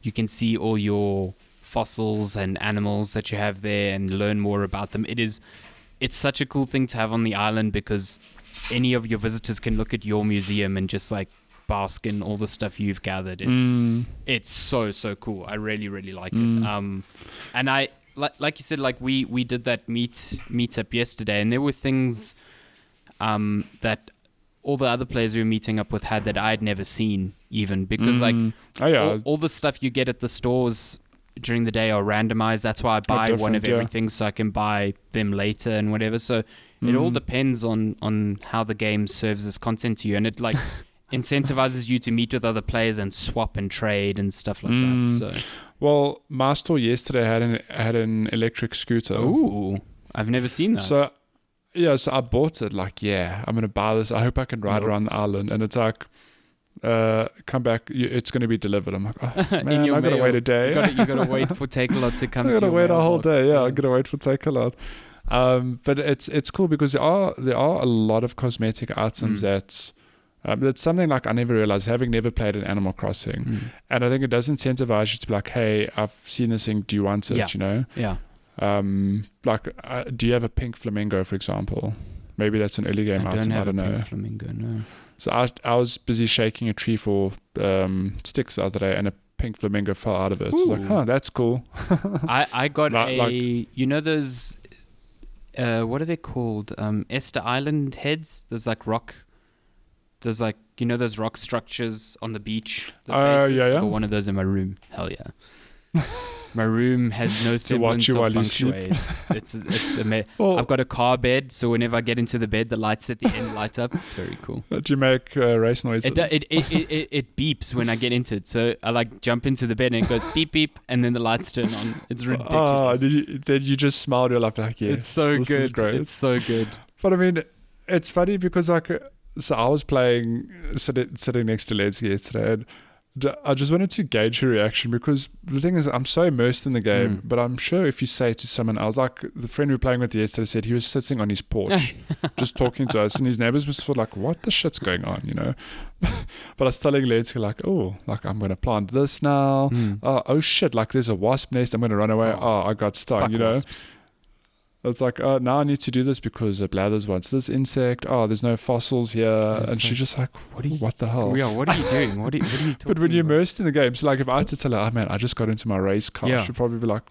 You can see all your fossils and animals that you have there and learn more about them. It's such a cool thing to have on the island because any of your visitors can look at your museum and just bask in all the stuff you've gathered. It's so cool. I really like it. And I like you said, we did that meetup yesterday, and there were things that all the other players we were meeting up with had that I'd never seen even because all the stuff you get at the stores during the day are randomized. That's why I buy one of everything so I can buy them later and whatever. So it all depends on how the game serves as content to you, and it incentivizes you to meet with other players and swap and trade and stuff like that. So, well, my store yesterday had an electric scooter. Ooh, I've never seen that. So I bought it. I'm gonna buy this. I hope I can ride around the island. And it's come back. It's gonna be delivered. I'm like, oh man, I gotta wait a day. You gotta wait for Takealot to come. I gotta wait a whole day. Yeah, I gotta wait for Takealot. But it's cool because there are a lot of cosmetic items that's something I never realized, having never played an Animal Crossing. And I think it does incentivize you to be like, hey, I've seen this thing, do you want it? Yeah. Do you have a pink flamingo, for example? Maybe that's an early game item. I don't know. Pink flamingo, no. So I was busy shaking a tree for sticks the other day, and a pink flamingo fell out of it. So I was like, huh, that's cool. I got like, you know those what are they called? Esther Island heads. There's like rock. There's like, you know, those rock structures on the beach. The faces. yeah. I got one of those in my room. Hell yeah. My room has no semblance of feng shui. It's amazing. I've got a car bed, so whenever I get into the bed, the lights at the end light up. It's very cool. Did you make race noises? It beeps when I get into it. So I like jump into the bed and it goes beep beep, and then the lights turn on. It's ridiculous. Oh, did you just smiled your life like, yes, it's so good. It's so good. But I mean, it's funny because like, so I was playing sitting next to Lensky yesterday, and I just wanted to gauge her reaction, because the thing is, I'm so immersed in the game, but I'm sure if you say to someone else, like the friend we were playing with yesterday said he was sitting on his porch just talking to us, and his neighbors must feel like, what the shit's going on, you know? But I was telling Lensky like, oh, like I'm going to plant this now. Oh shit, like there's a wasp nest, I'm going to run away. Oh, I got stung, you know? Wasps. It's like, oh, now I need to do this because Blathers wants this insect. Oh, there's no fossils here. And she's just like, what the hell? Yeah, what are you doing? What are you talking But when you're about? immersed in the game, so like if I had to tell her, oh man, I just got into my race car, she'd probably be like,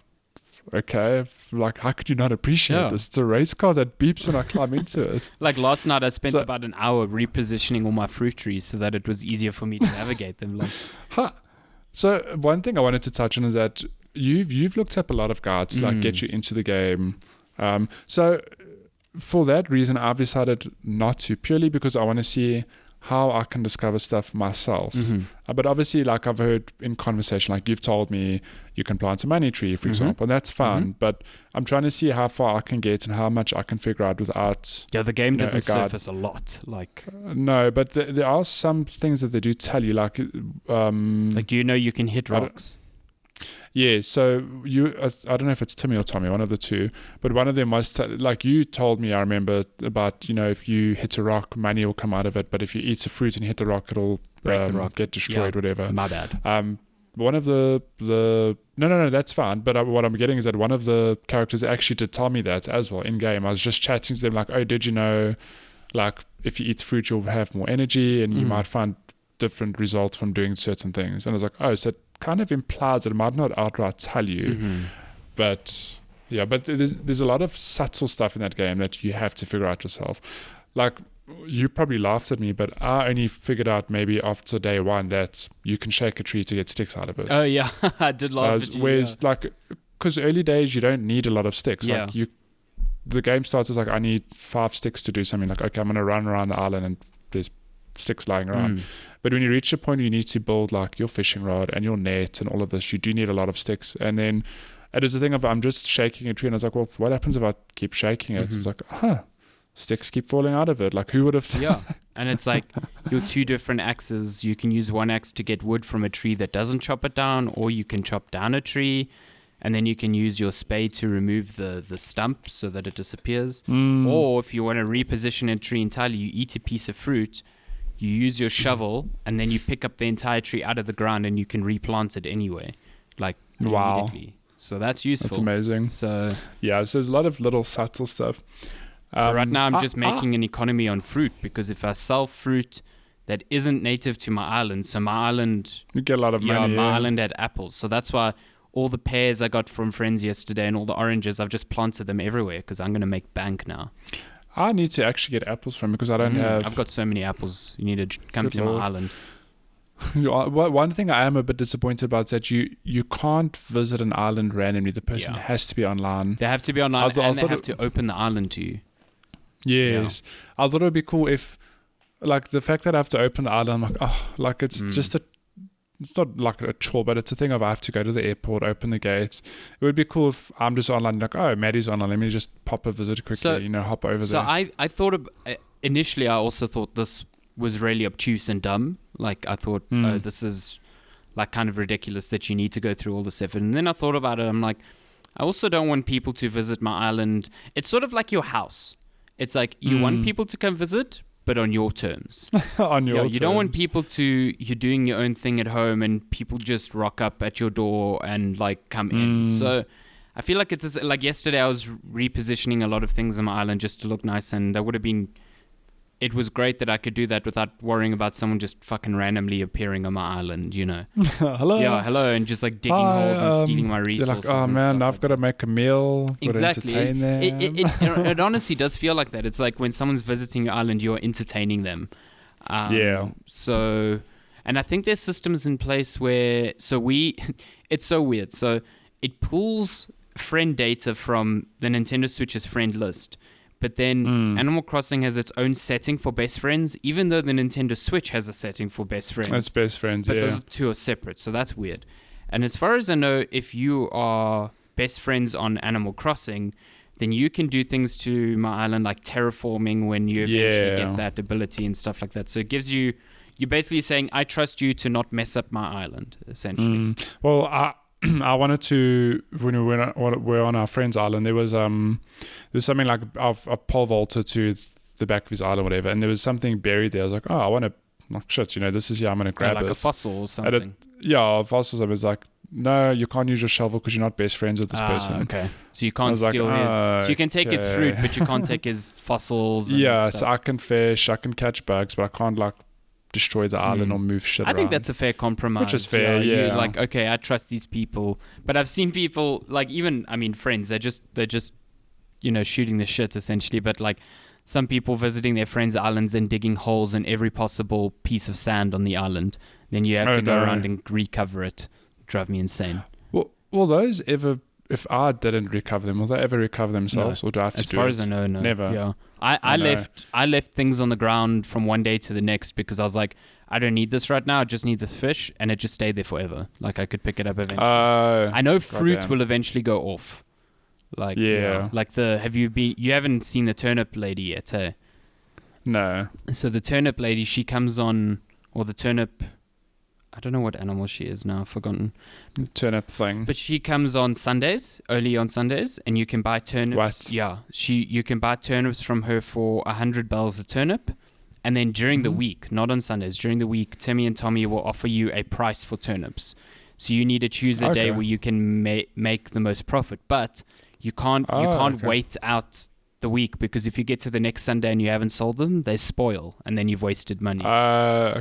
okay, like how could you not appreciate this? It's a race car that beeps when I climb into it. Like last night, I spent about an hour repositioning all my fruit trees so that it was easier for me to navigate them. Like, So one thing I wanted to touch on is that you've looked up a lot of guides to like get you into the game. So for that reason, I've decided not to, purely because I want to see how I can discover stuff myself. But obviously, like I've heard in conversation, like you've told me you can plant a money tree, for example, and that's fine. But I'm trying to see how far I can get and how much I can figure out without. Yeah, the game doesn't surface a lot. Like no, but there are some things that they do tell you, like do you know you can hit rocks? Yeah, so I don't know if it's Timmy or Tommy, one of the two, but one of them was like you told me, I remember, about, you know, if you hit a rock, money will come out of it, but if you eat a fruit and hit the rock, it'll break the rock, get destroyed, whatever. My bad. One of the no, that's fine, but what I'm getting is that one of the characters actually did tell me that as well in game. I was just chatting to them like, oh, did you know, like if you eat fruit, you'll have more energy and you might find different results from doing certain things. And I was like, oh, so it kind of implies that it might not outright tell you, but yeah, but there's a lot of subtle stuff in that game that you have to figure out yourself. Like you probably laughed at me, but I only figured out maybe after day one that you can shake a tree to get sticks out of it. Oh yeah, I did laugh at you. Whereas like, because early days you don't need a lot of sticks. Yeah. Like the game starts as like, I need 5 sticks to do something. Like, okay, I'm going to run around the island and there's sticks lying around. But when you reach a point you need to build like your fishing rod and your net and all of this, you do need a lot of sticks. And then it is a thing of, I'm just shaking a tree and I was like, well, what happens if I keep shaking it? It's like, sticks keep falling out of it. Like who would have? Yeah. And it's like your 2 different axes. You can use one axe to get wood from a tree that doesn't chop it down, or you can chop down a tree, and then you can use your spade to remove the stump so that it disappears. Or if you want to reposition a tree entirely, you eat a piece of fruit, you use your shovel, and then you pick up the entire tree out of the ground and you can replant it anyway, like immediately. So that's useful. That's amazing. So yeah, so there's a lot of little subtle stuff. Right now I'm just making an economy on fruit, because if I sell fruit that isn't native to my island, so my island, you get a lot of money. My island had apples, so that's why all the pears I got from friends yesterday and all the oranges, I've just planted them everywhere because I'm going to make bank now. I need to actually get apples from, because I don't have. I've got so many apples. You need to come to my island. One thing I am a bit disappointed about is that you can't visit an island randomly. The person has to be online. They have to be online, and they have to open the island to you. Yes. I thought it would be cool if, like, the fact that I have to open the island, I'm like, oh, like it's just it's not like a chore, but it's a thing of I have to go to the airport, open the gates. It would be cool if I'm just online, like, oh, Matty's online, let me just pop a visit quickly, hop over there. So I thought, initially I also thought this was really obtuse and dumb. Like I thought, oh, this is like kind of ridiculous that you need to go through all this effort. And then I thought about it, I'm like, I also don't want people to visit my island. It's sort of like your house. It's like you want people to come visit, but on your terms. On your terms. You don't want people you're doing your own thing at home and people just rock up at your door and like come in. So I feel like it's like yesterday I was repositioning a lot of things on my island just to look nice, and that would have been it was great that I could do that without worrying about someone just fucking randomly appearing on my island, you know. Hello. Yeah, hello, and just like digging holes and stealing my resources. You're like, oh man, I've got to make a meal. Exactly. Got to entertain them. It honestly does feel like that. It's like when someone's visiting your island, you're entertaining them. So, and I think there's systems in place where, it's so weird. So it pulls friend data from the Nintendo Switch's friend list. But then Animal Crossing has its own setting for best friends, even though the Nintendo Switch has a setting for best friends. It's best friends, but those two are separate, so that's weird. And as far as I know, if you are best friends on Animal Crossing, then you can do things to my island like terraforming when you eventually get that ability and stuff like that. So it gives you... You're basically saying, I trust you to not mess up my island, essentially. Well, I wanted to, when we were on our friend's island, there was something like a pole vaulter to the back of his island or whatever, and there was something buried there. I was like, oh, I want to, like, shit, this is here, I'm going to grab it. Like a fossil or something. A fossil. I was like, no, you can't use your shovel because you're not best friends with this person. Okay. So you can't steal his... So you can take his fruit, but you can't take his fossils and stuff. So I can fish, I can catch bugs, but I can't, like, destroy the island or move shit around. I think that's a fair compromise. Which is fair, You're like, okay, I trust these people. But I've seen people, like, even, I mean, friends, they're just shooting the shit, essentially. But, like, some people visiting their friends' islands and digging holes in every possible piece of sand on the island. Then you have to go around and recover it. Drive me insane. Well, will those ever... If I didn't recover them, will they ever recover themselves, or do I have to do it? As far as I know, no. Never. Yeah. I left things on the ground from one day to the next because I was like, I don't need this right now. I just need this fish, and it just stayed there forever. Like I could pick it up eventually. I know fruit will eventually go off. Like like you haven't seen the turnip lady yet, eh? No. So the turnip lady, she comes on, or the turnip. I don't know what animal she is now. I've forgotten. Turnip thing. But she comes on Sundays, early on Sundays, and you can buy turnips. What? Yeah. You can buy turnips from her for 100 bells a turnip. And then during the week, not on Sundays, during the week, Timmy and Tommy will offer you a price for turnips. So you need to choose a day where you can make the most profit. But you can't wait out the week, because if you get to the next Sunday and you haven't sold them, they spoil and then you've wasted money.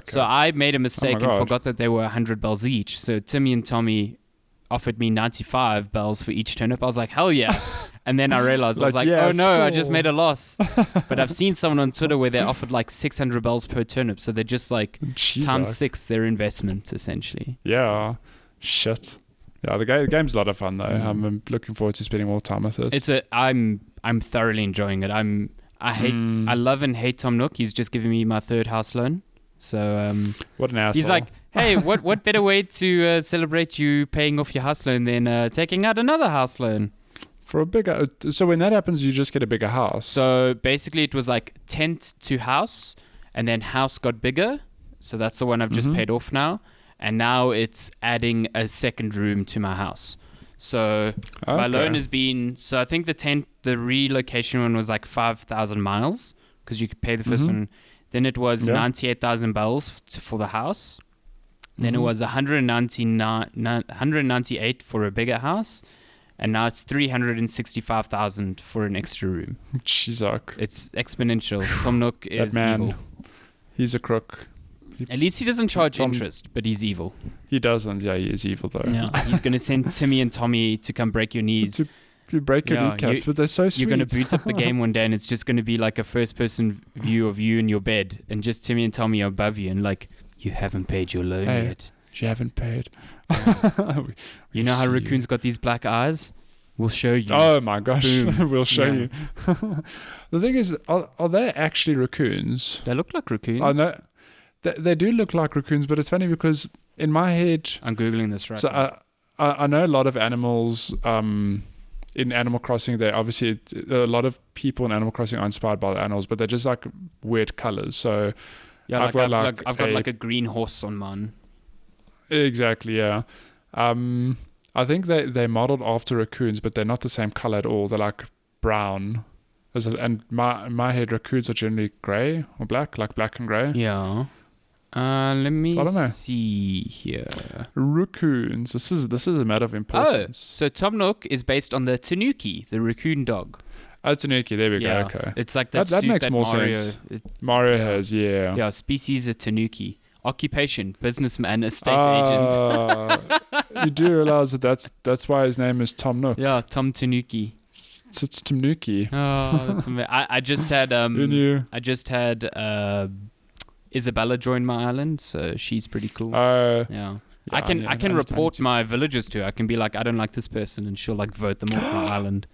So I made a mistake and forgot that they were 100 bells each. So Timmy and Tommy offered me 95 bells for each turnip. I was like, hell yeah. And then I realized, I was like, oh no, score. I just made a loss. But I've seen someone on Twitter where they offered like 600 bells per turnip. So they're just like times 6 their investment, essentially. Yeah. Shit. Yeah, the game's a lot of fun though. I'm looking forward to spending more time with it. I'm thoroughly enjoying it. I love and hate Tom Nook. He's just giving me my 3rd house loan. So what an asshole. He's like, hey, what better way to celebrate you paying off your house loan than taking out another house loan? For a bigger... So when that happens, you just get a bigger house. So basically it was like tent to house, and then house got bigger. So that's the one I've just paid off now. And now it's adding a second room to my house. So my loan has been... So I think the relocation one was like 5,000 miles, because you could pay the first one. Then it was 98,000 bells for the house. Then it was 198 for a bigger house. And now it's 365,000 for an extra room. Jeez, it's exponential. Tom Nook is evil. He's a crook. At least he doesn't charge interest, but he's evil. He doesn't. Yeah, he is evil though. Yeah, he's going to send Timmy and Tommy to come break your knees. To break your kneecaps, but they're so sweet. You're going to boot up the game one day, and it's just going to be like a first-person view of you in your bed, and just Timmy and Tommy are above you, and like, you haven't paid your loan yet. You haven't paid. You know how raccoons got these black eyes? We'll show you. Oh my gosh, we'll show you. The thing is, are they actually raccoons? They look like raccoons. I know. They do look like raccoons, but it's funny because in my head... I'm Googling this right now. So I know a lot of animals in Animal Crossing. They obviously... A lot of people in Animal Crossing are inspired by the animals, but they're just like weird colors. So yeah, I've got like a green horse on mine. Exactly, yeah. I think they modeled after raccoons, but they're not the same color at all. They're like brown. And my head, raccoons are generally grey or black, like black and grey. Yeah. Let me see here. Raccoons. This is a matter of importance. Oh, so Tom Nook is based on the Tanuki, the raccoon dog. Oh, Tanuki. There we go. Okay. It's like that That suit makes that more Mario, sense. Mario has, yeah. Yeah, species a Tanuki. Occupation, businessman, estate agent. You do realize that's why his name is Tom Nook. Yeah, Tom Tanuki. It's Tanuki. Oh, that's amazing. I just had Who knew? I just had Isabella join my island, so she's pretty cool. Yeah. I can report my villagers to her. I can be like, I don't like this person, and she'll like vote them off my island.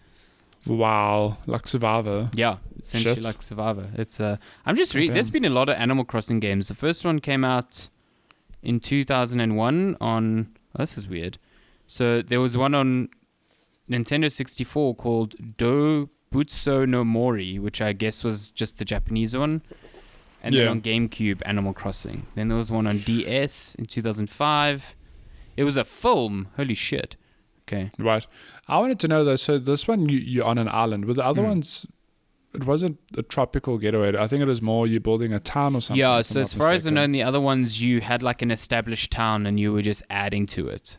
Wow, like Survivor. Yeah, essentially like Survivor. It's I'm just there's been a lot of Animal Crossing games. The first one came out in 2001 on this is weird. So there was one on Nintendo 64 called Do Butsu no Mori, which I guess was just the Japanese one. And then on GameCube, Animal Crossing. Then there was one on DS in 2005. It was a film. Holy shit. Okay. Right. I wanted to know though, so this one you're on an island. With the other ones, it wasn't a tropical getaway. I think it was more you're building a town or something. Yeah, so as far as I know, in the other ones, you had like an established town and you were just adding to it.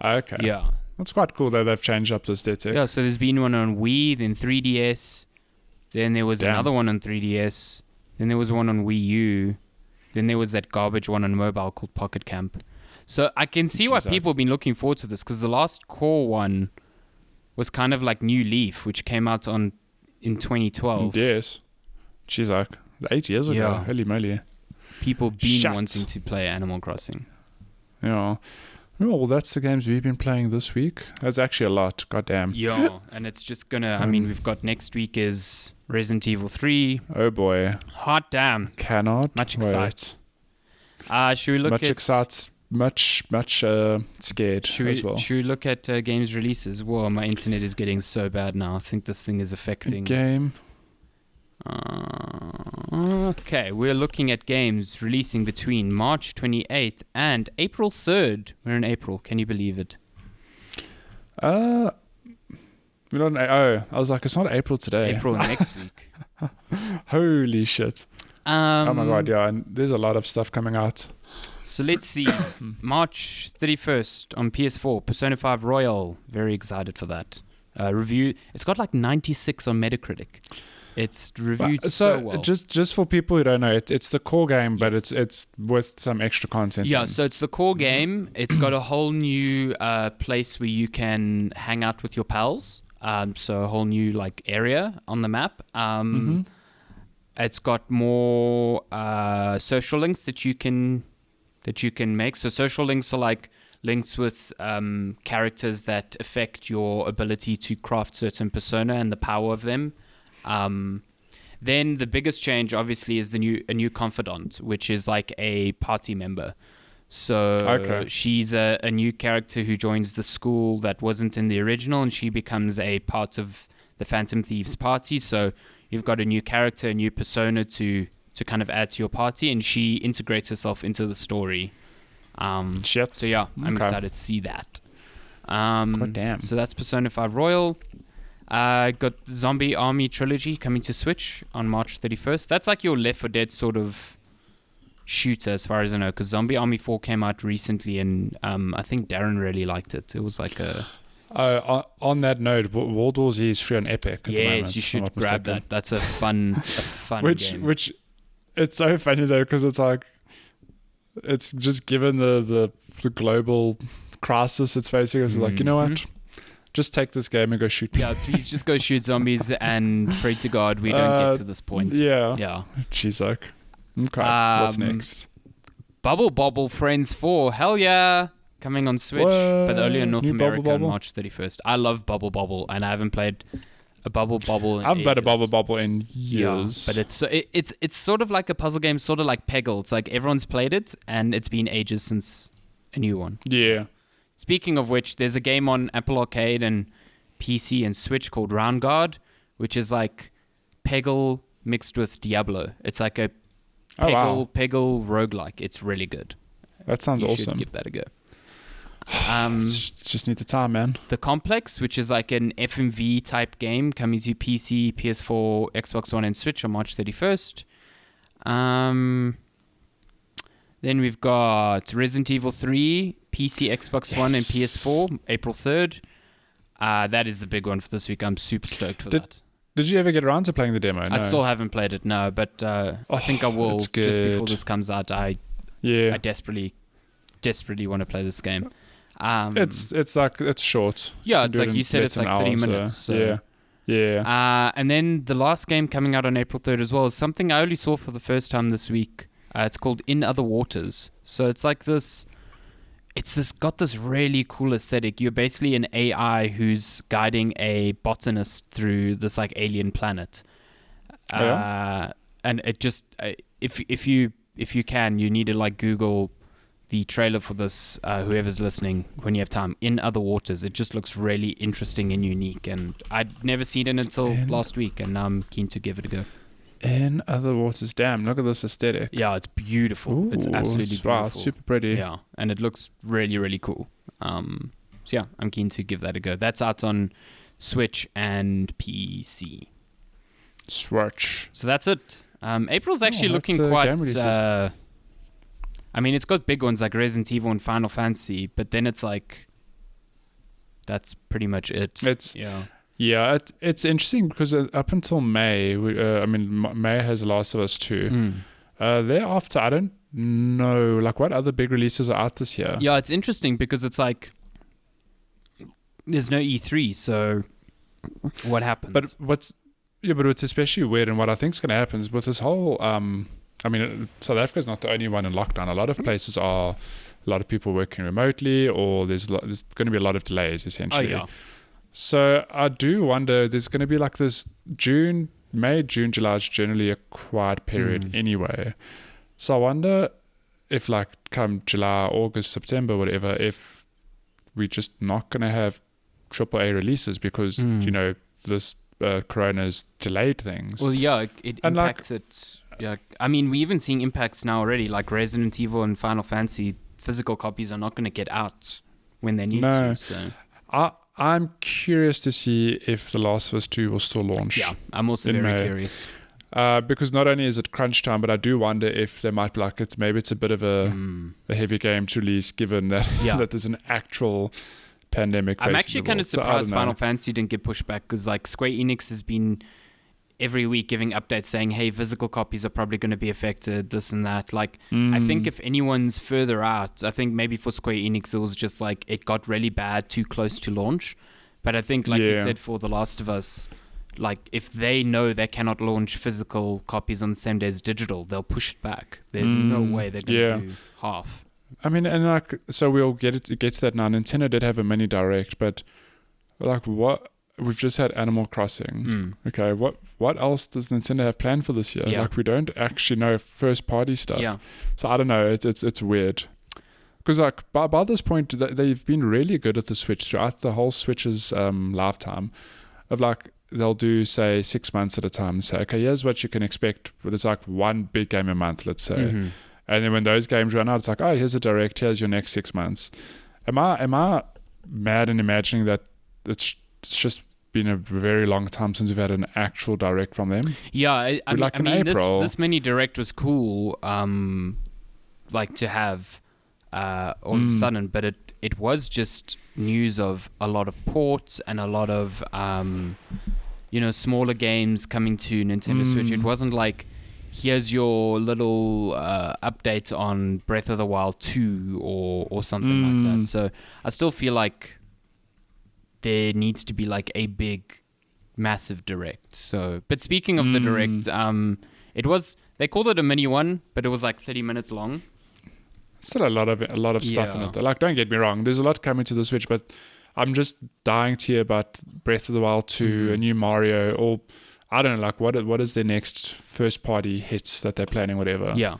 Okay. Yeah. That's quite cool that they've changed up the aesthetic. Yeah, so there's been one on Wii, then 3DS. Then there was another one on 3DS. Then there was one on Wii U. Then there was that garbage one on mobile called Pocket Camp. So I can see why people have been looking forward to this, because the last core one was kind of like New Leaf, which came out in 2012. Yes. She's like 8 years ago. Yeah. Holy moly. People been wanting to play Animal Crossing. Yeah. Oh, well, that's the games we've been playing this week. That's actually a lot. Goddamn. Yeah, and it's just gonna. I mean, we've got next week is Resident Evil 3. Oh boy. Hot damn. Cannot. Much excited. Should we look at? Much scared as well. Should we look at games releases? Whoa, my internet is getting so bad now. I think this thing is affecting. Game. Okay, we're looking at games releasing between March 28th and April 3rd. We're in April. Can you believe it? I was like, it's not April today. It's April next week. Holy shit. Oh my god, yeah. And there's a lot of stuff coming out. So let's see. March 31st on PS4, Persona 5 Royal. Very excited for that. Review. It's got like 96 on Metacritic. It's reviewed so well. Just for people who don't know, it's the core game, but it's with some extra content. Yeah, so it's the core game. It's got a whole new place where you can hang out with your pals. So a whole new like area on the map. It's got more social links that you can make. So social links are like links with characters that affect your ability to craft certain persona and the power of them. Then the biggest change, obviously, is a new confidant, which is like a party member. So she's a new character who joins the school that wasn't in the original, and she becomes a part of the Phantom Thieves party. So you've got a new character, a new persona to kind of add to your party, and she integrates herself into the story. So yeah, I'm excited to see that. God damn. So that's Persona 5 Royal. Got Zombie Army Trilogy coming to Switch on March 31st. That's like your Left 4 Dead sort of shooter, as far as I know, because Zombie Army 4 came out recently, and I think Darren really liked it. It was like a... on that note, World War Z is free on Epic at the moment. Yes, you should grab that. That's a fun game. Which, it's so funny though, because it's like, it's just given the global crisis it's facing, it's like, you know what? Just take this game and go shoot people. Yeah, please just go shoot zombies and pray to God we don't get to this point. Yeah. She's like, okay, what's next? Bubble Bobble Friends 4. Hell yeah. Coming on Switch, but only in North America on March 31st. I love Bubble Bobble, and I haven't played a Bubble Bobble in I haven't played a ages. Bubble Bobble in years. Yeah, but it's sort of like a puzzle game, sort of like Peggle. It's like everyone's played it, and it's been ages since a new one. Yeah. Speaking of which, there's a game on Apple Arcade and PC and Switch called Round Guard, which is like Peggle mixed with Diablo. It's like a Peggle roguelike. It's really good. That sounds awesome. You should give that a go. Just need the time, man. The Complex, which is like an FMV type game, coming to PC, PS4, Xbox One, and Switch on March 31st. Then we've got Resident Evil 3, PC, Xbox One, and PS4, April 3rd. That is the big one for this week. I'm super stoked for that. Did you ever get around to playing the demo? No. I still haven't played it, no, but I think I will it's just good. before this comes out. I desperately want to play this game. It's like it's short. Yeah, it's like you said, it's like 30 minutes. So. Yeah. And then the last game coming out on April 3rd as well is something I only saw for the first time this week. It's called In Other Waters. So it's like this. It's got this really cool aesthetic. You're basically an AI who's guiding a botanist through this like alien planet. And it just if you can, you need to like Google the trailer for this. Whoever's listening, when you have time, In Other Waters. It just looks really interesting and unique. And I'd never seen it until last week, and now I'm keen to give it a go. In Other Waters. Damn, look at this aesthetic. Yeah, it's beautiful. Ooh, it's absolutely beautiful. Wow, super pretty. Yeah, and it looks really, really cool. So yeah, I'm keen to give that a go. That's out on Switch and PC. Switch. So that's it. April's actually looking quite... I mean, it's got big ones like Resident Evil and Final Fantasy, but then it's like... That's pretty much it. Yeah, it's interesting because up until May, May has Last of Us 2. Thereafter, I don't know, like what other big releases are out this year? Yeah, it's interesting because it's like there's no E3, so what happens? But what's especially weird and what I think is going to happen is with this whole, South Africa's not the only one in lockdown. A lot of places are, a lot of people working remotely, or there's going to be a lot of delays essentially. Oh, yeah. So I do wonder, there's going to be like this May, June, July is generally a quiet period anyway. So I wonder if like come July, August, September, whatever, if we're just not going to have AAA releases because, this Corona's delayed things. Well, yeah, it impacts it. Yeah, I mean, we're even seeing impacts now already, like Resident Evil and Final Fantasy. Physical copies are not going to get out when they need to. So. I'm curious to see if The Last of Us 2 will still launch. Yeah, I'm also very curious. Because not only is it crunch time, but I do wonder if there might be like it's a bit of a heavy game to release, given that that there's an actual pandemic. I'm actually kind of surprised Final Fantasy didn't get pushed back because like Square Enix has been every week giving updates saying, hey, physical copies are probably going to be affected, this and that. Like, I think if anyone's further out, I think maybe for Square Enix, it was just like it got really bad too close to launch. But I think, like you said, for The Last of Us, like if they know they cannot launch physical copies on the same day as digital, they'll push it back. There's no way they're going to do half. I mean, and like, so we'll get to that now. Nintendo did have a mini direct, but like what? We've just had Animal Crossing. Okay, what else does Nintendo have planned for this year? Yeah. Like we don't actually know first party stuff. Yeah. So I don't know. It's weird. Because like by this point, they've been really good at the Switch throughout the whole Switch's lifetime. Of like they'll do say 6 months at a time and say, okay, here's what you can expect. But it's like one big game a month, let's say. And then when those games run out, it's like, oh, here's a direct. Here's your next 6 months. Am I mad in imagining that it's just been a very long time since we've had an actual direct from them? Yeah, I mean April. This mini direct was cool, like to have all of a sudden, but it was just news of a lot of ports and a lot of smaller games coming to Nintendo Switch. It wasn't like here's your little update on Breath of the Wild 2 or something like that. So I still feel like there needs to be like a big, massive direct. So, but speaking of the direct, they called it a mini one, but it was like 30 minutes long. Still a lot of stuff in it. Like, don't get me wrong, there's a lot coming to the Switch, but I'm just dying to hear about Breath of the Wild 2, a new Mario, or I don't know, like what is their next first party hits that they're planning, whatever. Yeah.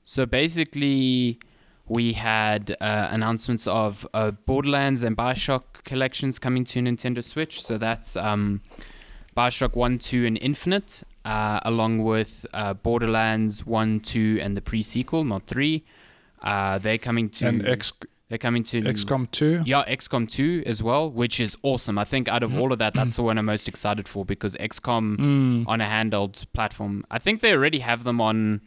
So basically, we had announcements of Borderlands and Bioshock collections coming to Nintendo Switch. So that's Bioshock 1, 2, and Infinite, along with Borderlands 1, 2, and the pre-sequel, not 3. They're coming to... And XCOM 2? Yeah, XCOM 2 as well, which is awesome. I think out of all of that, that's the one I'm most excited for, because XCOM on a handheld platform, I think they already have them on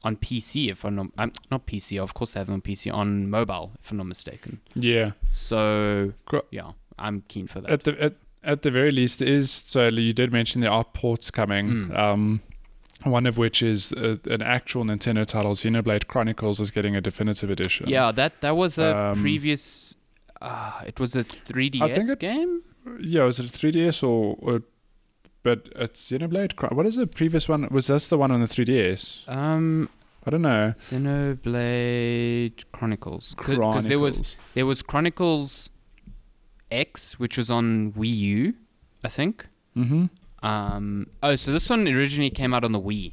PC, if I'm not PC, of course they have them on PC, on mobile, if I'm not mistaken. Yeah. So, yeah, I'm keen for that. at the very least, so you did mention there are ports coming. One of which is an actual Nintendo title, Xenoblade Chronicles, is getting a definitive edition. Yeah, that was a previous. It was a 3DS game. Yeah, was it a 3DS but it's Xenoblade. What is the previous one? Was this the one on the 3DS? I don't know. Xenoblade Chronicles. Because there was Chronicles X, which was on Wii U, I think. Mm-hmm. So this one originally came out on the Wii,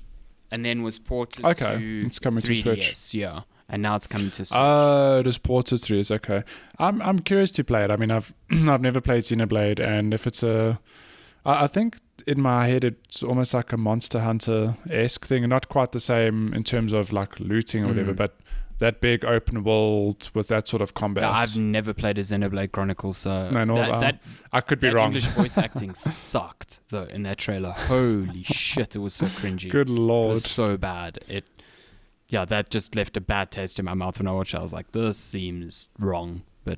and then was ported to it's coming 3DS, to Switch. Yeah, and now it's coming to Switch. Oh, it is ported to 3DS. Okay, I'm curious to play it. I mean, I've never played Xenoblade, and if it's I think in my head it's almost like a Monster Hunter-esque thing, not quite the same in terms of like looting or whatever, but that big open world with that sort of combat. No, I've never played a Xenoblade Chronicles, so I could be wrong. English voice acting sucked though in that trailer. Holy shit, it was so cringy. Good lord, it was so bad. That just left a bad taste in my mouth when I watched it. I was like, this seems wrong, but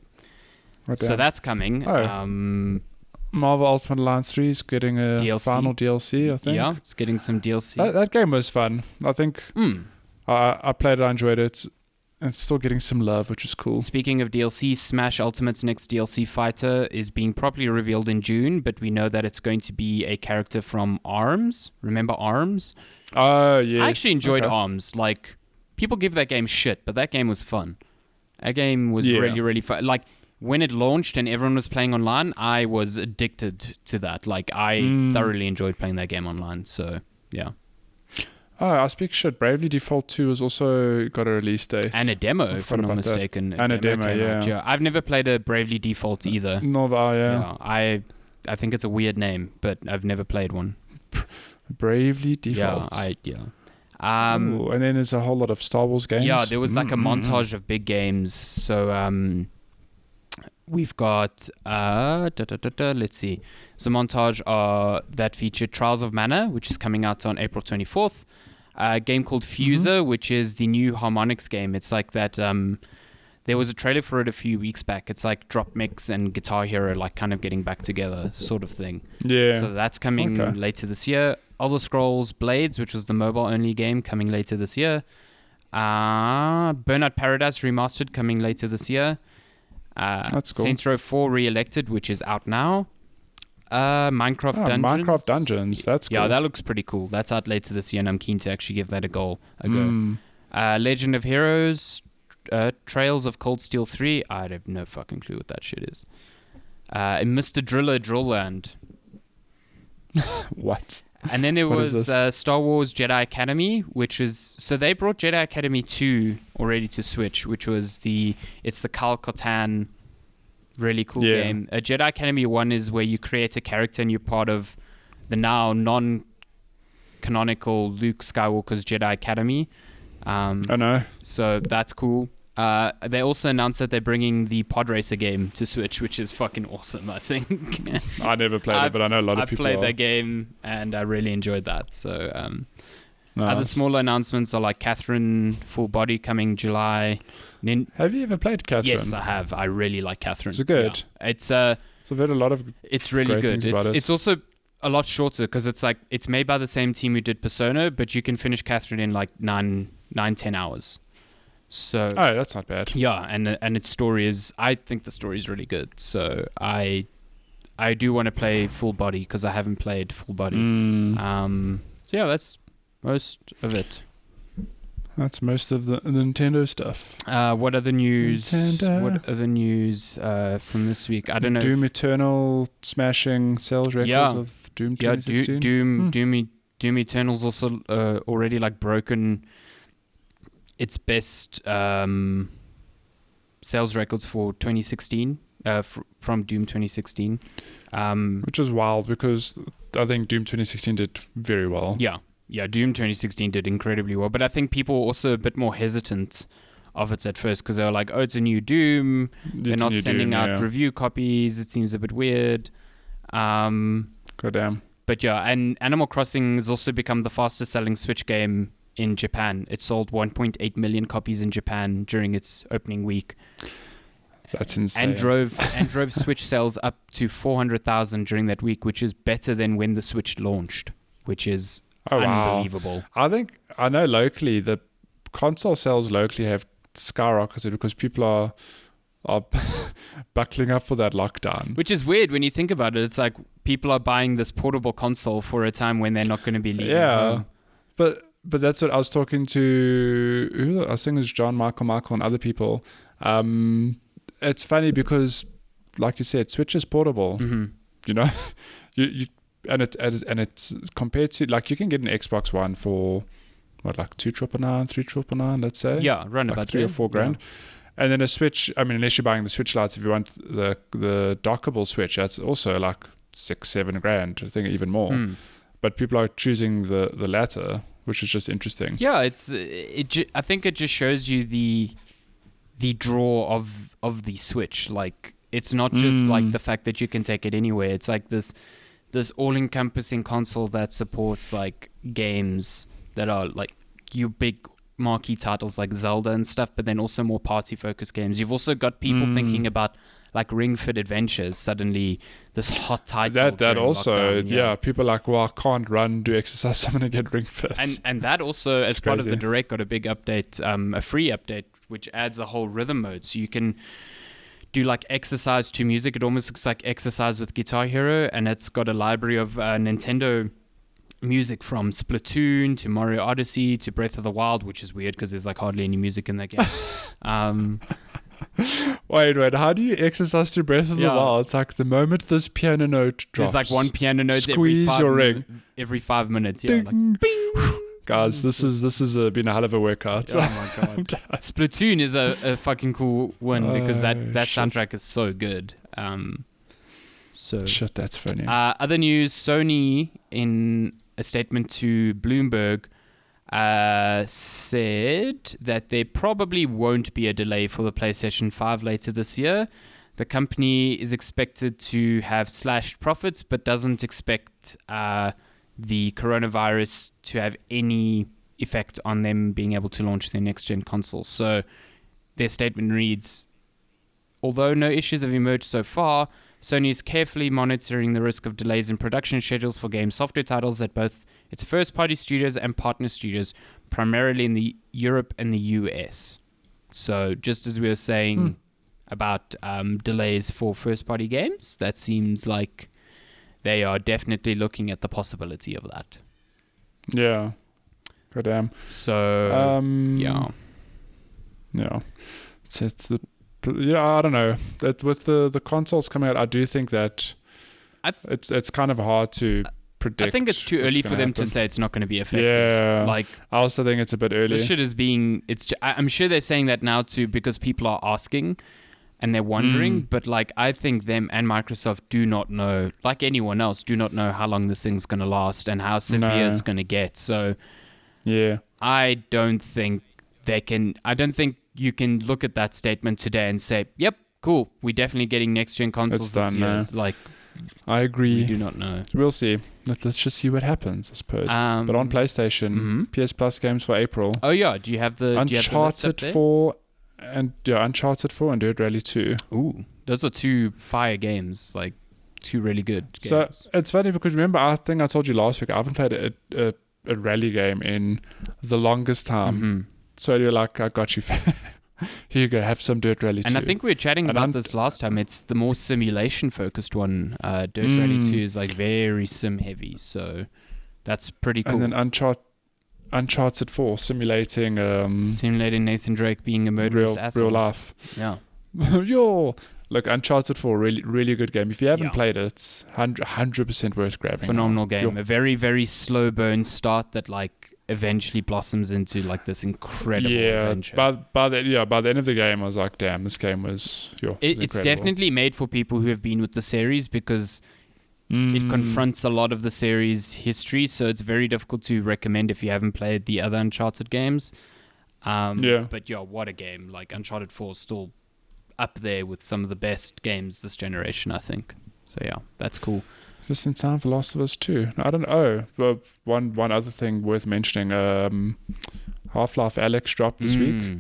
so that's coming. Marvel Ultimate Alliance 3 is getting a final DLC, I think. Yeah, it's getting some DLC. That game was fun. I think I played it, I enjoyed it. It's still getting some love, which is cool. Speaking of DLC, Smash Ultimate's next DLC fighter is being properly revealed in June, but we know that it's going to be a character from ARMS. Remember ARMS? Oh, yes. I actually enjoyed ARMS. Like, people give that game shit, but that game was fun. That game was really, really fun. Like, when it launched and everyone was playing online, I was addicted to that. Like, I thoroughly enjoyed playing that game online. So, yeah. Oh, I speak shit. Bravely Default 2 has also got a release date. And a demo, if I'm not mistaken. And a demo, yeah. I've never played a Bravely Default either. Nor yeah. I think it's a weird name, but I've never played one. Bravely Default. And then there's a whole lot of Star Wars games. Yeah, there was like a montage of big games. So, we've got let's see. So montage that featured Trials of Mana, which is coming out on April 24th. A game called Fuser, which is the new Harmonix game. It's like that. There was a trailer for it a few weeks back. It's like Drop Mix and Guitar Hero, like kind of getting back together, sort of thing. Yeah. So that's coming later this year. Elder Scrolls Blades, which was the mobile-only game, coming later this year. Burnout Paradise Remastered coming later this year. That's cool. Saints Row 4 Re-Elected, which is out now. Minecraft Dungeons. Minecraft Dungeons, that's cool. Yeah, that looks pretty cool. That's out later this year, and I'm keen to actually give that a go. Legend of Heroes, Trails of Cold Steel 3. I have no fucking clue what that shit is. Mr. Driller Drillland. What? And then there was Star Wars Jedi Academy, which is... So they brought Jedi Academy 2 already to Switch, which was it's the Kyle Katarn really cool game. Jedi Academy 1 is where you create a character and you're part of the now non-canonical Luke Skywalker's Jedi Academy. I know. So that's cool. They also announced that they're bringing the Pod Racer game to Switch, which is fucking awesome, I think. I never played it, but I know a lot of people I played that game, and I really enjoyed that. So, other smaller announcements are like Catherine Full Body coming July. Have you ever played Catherine? Yes, I have. I really like Catherine. Is it good? Yeah. It's I've heard a lot of It's really good. It's also a lot shorter because it's made by the same team who did Persona, but you can finish Catherine in like 9-10 hours. So that's not bad. Yeah, and its story is... I think the story is really good. So I do want to play Full Body because I haven't played Full Body. So yeah, that's most of it. That's most of the Nintendo stuff. What other news? What other news from this week? I don't know. Doom Eternal smashing sales records of Doom 2016. Doom Eternal's also already like broken its best sales records for 2016 from Doom 2016, which is wild because I think Doom 2016 did very well. Yeah, Doom 2016 did incredibly well, but I think people were also a bit more hesitant of it at first because they were like, "Oh, it's a new Doom. They're not sending out review copies. It seems a bit weird." Goddamn. But yeah, and Animal Crossing has also become the fastest selling Switch game in Japan. It sold 1.8 million copies in Japan during its opening week. That's insane. And drove Switch sales up to 400,000 during that week, which is better than when the Switch launched, which is unbelievable. Wow. I know locally the console sales locally have skyrocketed because people are buckling up for that lockdown. Which is weird when you think about it. It's like people are buying this portable console for a time when they're not going to be leaving home. But that's what I was talking to. I was thinking it was John, Michael, and other people. It's funny because, like you said, Switch is portable. Mm-hmm. You know, and it's compared to, like, you can get an Xbox One for what, like 2,999, 3,999, let's say. Yeah, run like about $3,000 or $4,000. Yeah. And then a Switch, I mean, unless you're buying the Switch Lights, if you want the dockable Switch, that's also like $6,000-7,000, I think even more. But people are choosing the latter, which is just interesting. Yeah, I think it just shows you the draw of the Switch. Like, it's not just like the fact that you can take it anywhere. It's like this all-encompassing console that supports like games that are like your big marquee titles like Zelda and stuff, but then also more party-focused games. You've also got people thinking about like Ring Fit Adventures, suddenly this hot title. That also, lockdown, yeah. People are like, well, I can't run, do exercise, I'm going to get Ring Fit. And that also, as part of the Direct, got a big update, a free update, which adds a whole rhythm mode. So you can do like exercise to music. It almost looks like exercise with Guitar Hero, and it's got a library of Nintendo music from Splatoon to Mario Odyssey to Breath of the Wild, which is weird because there's like hardly any music in that game. Wait, how do you exercise to Breath of the Wild? It's like the moment this piano note drops, there's like one piano note squeeze your ring every 5 minutes. Yeah, like, bing. Guys, this is been a hell of a workout. Oh my god. Splatoon is a fucking cool one because that soundtrack is so good. Shit, that's funny. Other news: Sony, in a statement to Bloomberg, said that there probably won't be a delay for the PlayStation 5 later this year. The company is expected to have slashed profits, but doesn't expect the coronavirus to have any effect on them being able to launch their next-gen consoles. So their statement reads, although no issues have emerged so far, Sony is carefully monitoring the risk of delays in production schedules for game software titles at both its first-party studios and partner studios, primarily in the Europe and the US. So just as we were saying about delays for first-party games, that seems like they are definitely looking at the possibility of that. Yeah. Goddamn. So, yeah. Yeah. I don't know. That with the consoles coming out, I do think that it's kind of hard to predict. I think it's too early for them to say it's not going to be affected. Yeah. Like, I also think it's a bit early. This shit is being... I'm sure they're saying that now too because people are asking and they're wondering. But like, I think them and Microsoft do not know, like anyone else, do not know how long this thing's going to last and how severe it's going to get. So yeah, I don't think you can look at that statement today and say, yep, cool, we're definitely getting next-gen consoles this year. Like, I agree. We do not know. We'll see. Let's just see what happens, I suppose. But on PlayStation, PS Plus games for April. Oh yeah, do you have the Uncharted 4 and Dirt Rally 2. Ooh, those are two fire games, like two really good games. So it's funny because remember, I think I told you last week I haven't played a rally game in the longest time. So you're like, I got you. Here you go, have some Dirt Rally 2. And I think we were chatting about this last time. It's the more simulation-focused one. Dirt Rally 2 is like very sim-heavy, so that's pretty cool. And then Uncharted 4, simulating Nathan Drake being a murderous asshole. Real life. Yeah. Yo! Look, Uncharted 4, really, really good game. If you haven't played it, it's 100% worth grabbing. Phenomenal game. A very, very slow burn start that like eventually blossoms into like this incredible adventure. By the end of the game, I was like, damn, this game was it's definitely made for people who have been with the series because it confronts a lot of the series history, so it's very difficult to recommend if you haven't played the other Uncharted games. But what a game. Like Uncharted 4 is still up there with some of the best games this generation, I think. So yeah, that's cool. Just in time for Last of Us 2. I don't know. Well, one other thing worth mentioning, Half-Life Alyx dropped this week.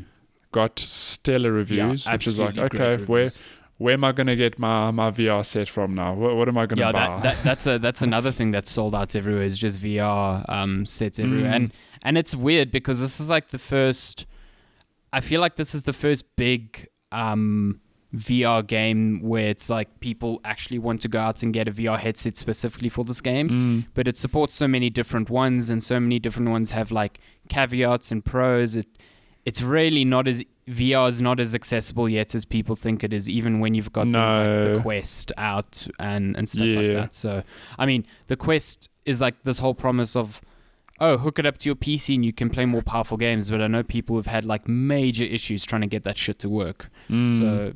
got stellar reviews, which is like, absolutely okay, great reviews. where am I going to get my VR set from now? What am I going to buy? That's another thing that's sold out everywhere is just VR sets everywhere. And it's weird because this is like the first, I feel like this is the first big VR game where it's like people actually want to go out and get a VR headset specifically for this game. But it supports so many different ones, and so many different ones have like caveats and pros. It's really not as, VR is not as accessible yet as people think it is, even when you've got things like the Quest out and stuff like that. So, I mean, the Quest is like this whole promise of, oh, hook it up to your PC and you can play more powerful games. But I know people have had like major issues trying to get that shit to work. So,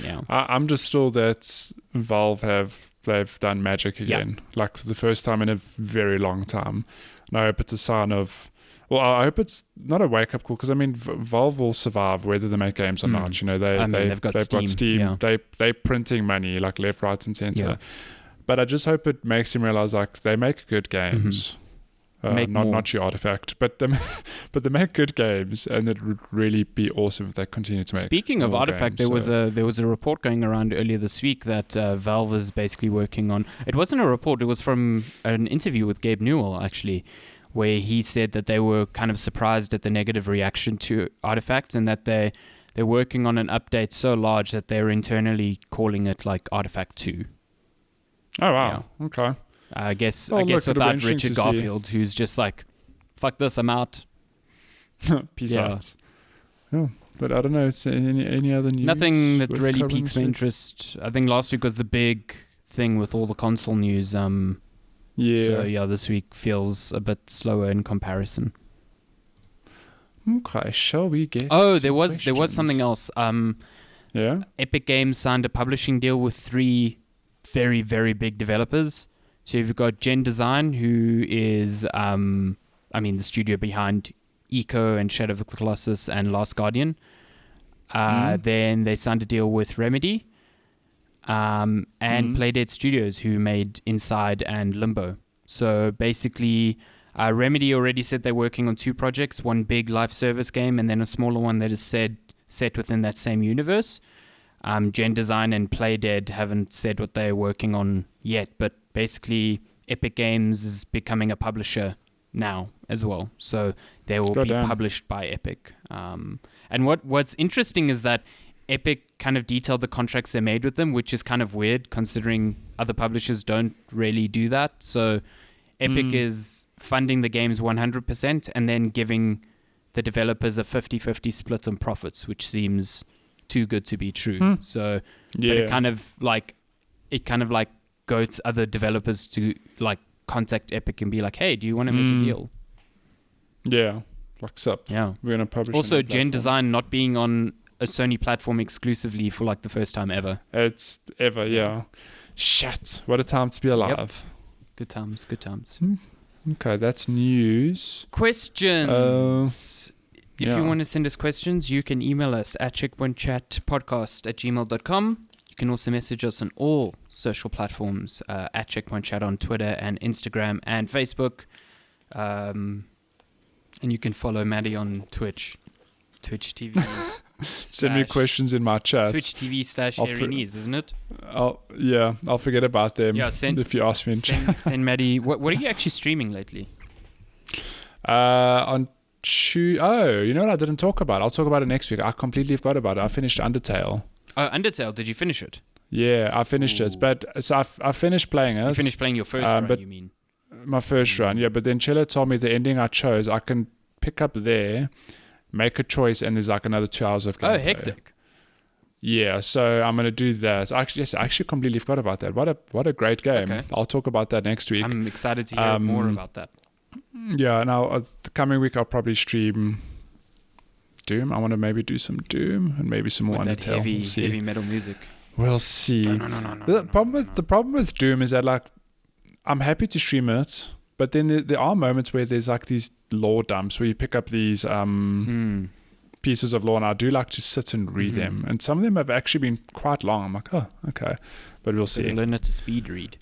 yeah. I'm just still that Valve they've done magic again. Like for the first time in a very long time. And I hope it's a sign of, well, I hope it's not a wake-up call, because I mean, Valve will survive whether they make games or not. You know, they've got Steam. Yeah. They're printing money like left, right, and center. Yeah. But I just hope it makes them realize like they make good games. Not your Artifact, but they make good games, and it would really be awesome if they continue to make. Speaking of Artifact, games, there was a report going around earlier this week that Valve is basically working on. It wasn't a report; it was from an interview with Gabe Newell, actually, where he said that they were kind of surprised at the negative reaction to Artifact, and that they're working on an update so large that they're internally calling it like Artifact 2. Oh wow! Yeah. Okay. I guess without Richard Garfield, who's just like, fuck this, I'm out. Peace out. Oh, but I don't know. Any other news? Nothing that really piques my interest. I think last week was the big thing with all the console news. So this week feels a bit slower in comparison. Okay, shall we get? Oh, there was something else. Epic Games signed a publishing deal with 3 very, very big developers. So you've got Gen Design, who is, the studio behind Eco and Shadow of the Colossus and Last Guardian. Then they signed a deal with Remedy and Playdead Studios, who made Inside and Limbo. So basically, Remedy already said they're working on 2 projects, one big live service game and then a smaller one that is set within that same universe. Gen Design and Playdead haven't said what they're working on yet, but basically Epic Games is becoming a publisher now as well. So they will be published by Epic. And what's interesting is that Epic kind of detailed the contracts they made with them, which is kind of weird considering other publishers don't really do that. So Epic is funding the games 100% and then giving the developers a 50-50 split on profits, which seems too good to be true. So but it kind of like goats other developers to like contact Epic and be like, hey, do you want to make a deal? Yeah, like sup. Yeah, we're gonna publish. Also, Gen Design not being on a Sony platform exclusively for like the first time ever. It's ever, yeah. Shit, what a time to be alive. Yep. Good times. Okay, that's news. Questions. If you want to send us questions, you can email us at checkpointchatpodcast@gmail.com. You can also message us on all social platforms at Checkpoint Chat on Twitter and Instagram and Facebook. And you can follow Matty on Twitch TV. Send me questions in my chat. Twitch TV /Aries, isn't it? I'll forget about them if you ask me in chat. Send Matty. What are you actually streaming lately? On you know what I didn't talk about? I'll talk about it next week. I completely forgot about it. I finished Undertale. Oh, Undertale. Did you finish it? Yeah, I finished it. But so I finished playing it. You finished playing your first run, you mean? My first run, yeah. But then Chilla told me the ending I chose, I can pick up there, make a choice, and there's like another 2 hours of gameplay. Oh, hectic. Yeah, so I'm going to do that. I actually completely forgot about that. What a great game. Okay. I'll talk about that next week. I'm excited to hear more about that. Yeah, now the coming week I'll probably stream Doom. I want to maybe do some Doom and maybe some more Undertale. Heavy metal music. We'll see. No. The problem with Doom is that like I'm happy to stream it, but then there are moments where there's like these lore dumps where you pick up these pieces of lore, and I do like to sit and read them. And some of them have actually been quite long. I'm like, oh, okay, but we'll see. Learn it to speed read.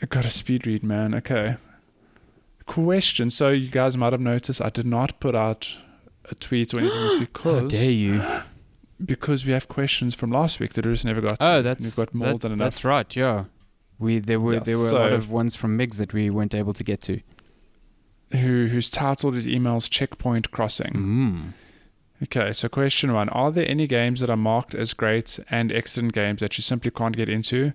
I got to speed read, man. Okay. Question. So you guys might have noticed I did not put out a tweet or anything this week How dare you? because we have questions from last week that we just never got to. Oh, And we've got more than enough. That's right. Yeah, there were a lot of ones from Migs that we weren't able to get to. Who's titled his emails Checkpoint Crossing. Okay, so question 1. Are there any games that are marked as great and excellent games that you simply can't get into?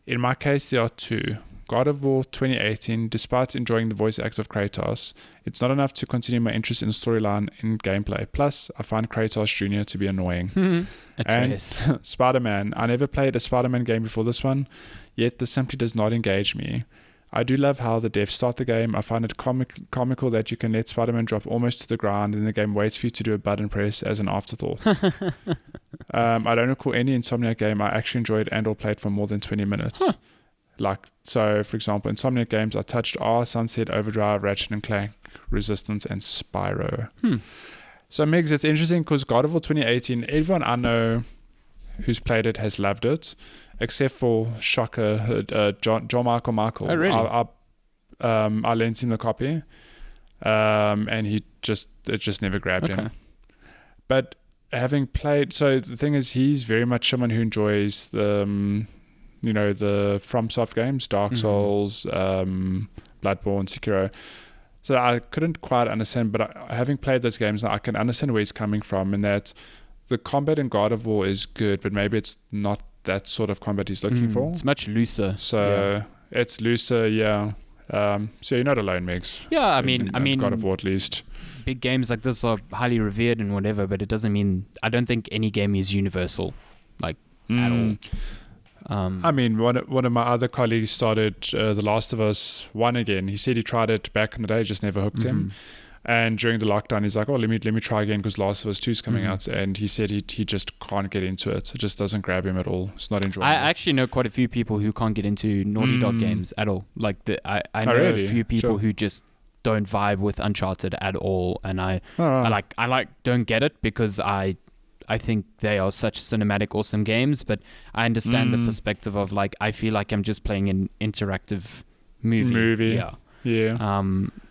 In my case, there are 2. God of War 2018, despite enjoying the voice acts of Kratos, it's not enough to continue my interest in storyline and gameplay. Plus, I find Kratos Jr. to be annoying. And Spider-Man. I never played a Spider-Man game before this one, yet this simply does not engage me. I do love how the devs start the game. I find it comical that you can let Spider-Man drop almost to the ground and the game waits for you to do a button press as an afterthought. I don't recall any Insomniac game I actually enjoyed and or played for more than 20 minutes. So, for example, Insomniac games I touched are Sunset Overdrive, Ratchet & Clank, Resistance, and Spyro. So, Migs, it's interesting because God of War 2018, everyone I know who's played it has loved it. Except for shocker, John Michael. Oh, really? I lent him the copy, and it just never grabbed him. But having played, so the thing is, he's very much someone who enjoys the FromSoft games, Dark Souls, Bloodborne, Sekiro. So I couldn't quite understand, but having played those games, I can understand where he's coming from, in that the combat in God of War is good, but maybe it's not that sort of combat he's looking for. It's much looser. So it's looser, yeah. So you're not alone, Megs. Yeah, I mean, God of War at least. Big games like this are highly revered and whatever, but it doesn't mean, I don't think any game is universal, at all. I mean, one of my other colleagues started The Last of Us 1 again. He said he tried it back in the day, just never hooked him. And during the lockdown, he's like, "Oh, let me try again because Last of Us 2 is coming out." And he said he just can't get into it. It just doesn't grab him at all. It's not enjoyable. I actually know quite a few people who can't get into Naughty Dog games at all. I know a few people who just don't vibe with Uncharted at all. And I don't get it because I think they are such cinematic, awesome games. But I understand the perspective of I feel like I'm just playing an interactive movie. Yeah.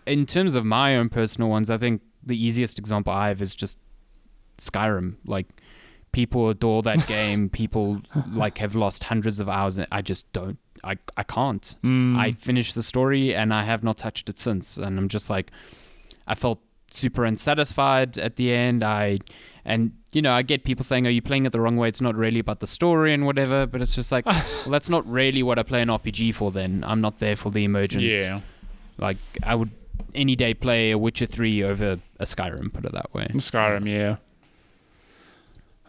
In terms of my own personal ones, I think the easiest example I have is just Skyrim. People adore that game. People have lost hundreds of hours. And I just don't. I can't. I finished the story and I have not touched it since. And I'm just I felt super unsatisfied at the end. I get people saying, "Are you playing it the wrong way? It's not really about the story and whatever." But it's just well, that's not really what I play an RPG for. Then I'm not there for the emergent. Yeah. I would any day play a Witcher 3 over a Skyrim, put it that way. Skyrim, yeah.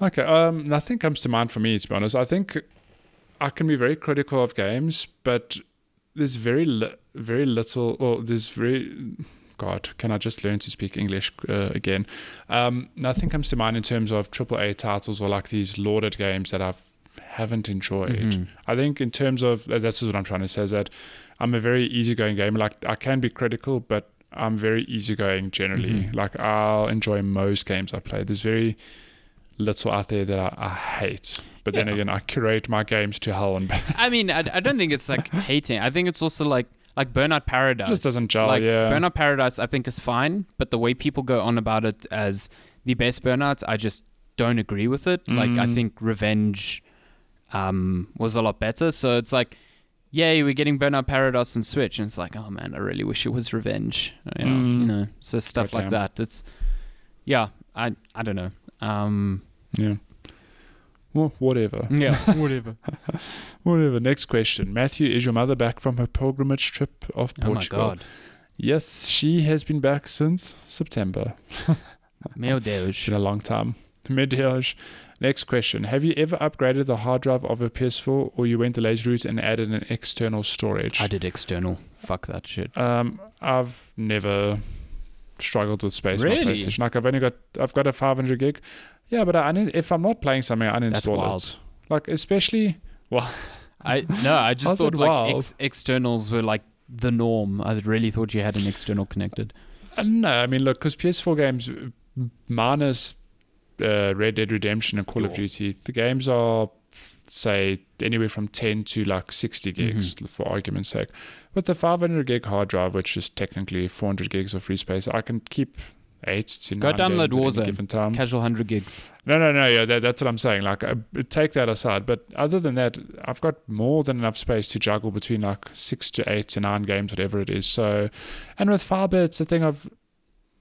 Okay, nothing comes to mind for me, to be honest. I think I can be very critical of games, but there's very little, or there's very... God, can I just learn to speak English again? Nothing comes to mind in terms of AAA titles or these lauded games that I haven't enjoyed. I think in terms of... That's what I'm trying to say, is that I'm a very easygoing gamer. I can be critical, but I'm very easygoing generally. I'll enjoy most games I play. There's very little out there that I hate. But then again, I curate my games to hell and back. I mean, I don't think it's hating. I think it's also like Burnout Paradise. It just doesn't gel, Burnout Paradise, I think, is fine. But the way people go on about it as the best Burnout, I just don't agree with it. I think Revenge was a lot better. So it's yay, we're getting Burnout Paradise on Switch, and it's oh man, I really wish it was Revenge. So stuff like that. It's I don't know. Yeah. Well, whatever. Yeah, whatever. Whatever. Next question. Matthew, is your mother back from her pilgrimage trip of Portugal? Oh my God. Yes, she has been back since September. Meu Deus. Been a long time. Meu Deus. Next question. Have you ever upgraded the hard drive of a PS4 or you went the lazy route and added an external storage? I did external. Fuck that shit. I've never struggled with space really? on my PlayStation. I've got a 500 gig. Yeah, but if I'm not playing something, I uninstall it. Especially... Well, I just thought externals were the norm. I really thought you had an external connected. No, I mean, look, because PS4 games, minus Red Dead Redemption and Call of Duty, the games are, say, anywhere from 10 to 60 gigs, for argument's sake. With the 500 gig hard drive, which is technically 400 gigs of free space, I can keep 8 to 9 Go download games at any given time. Casual 100 gigs. No. Yeah, that's what I'm saying. Like, take that aside. But other than that, I've got more than enough space to juggle between like 6 to 8 to 9 games, whatever it is. So, and with Fiber, it's the thing of,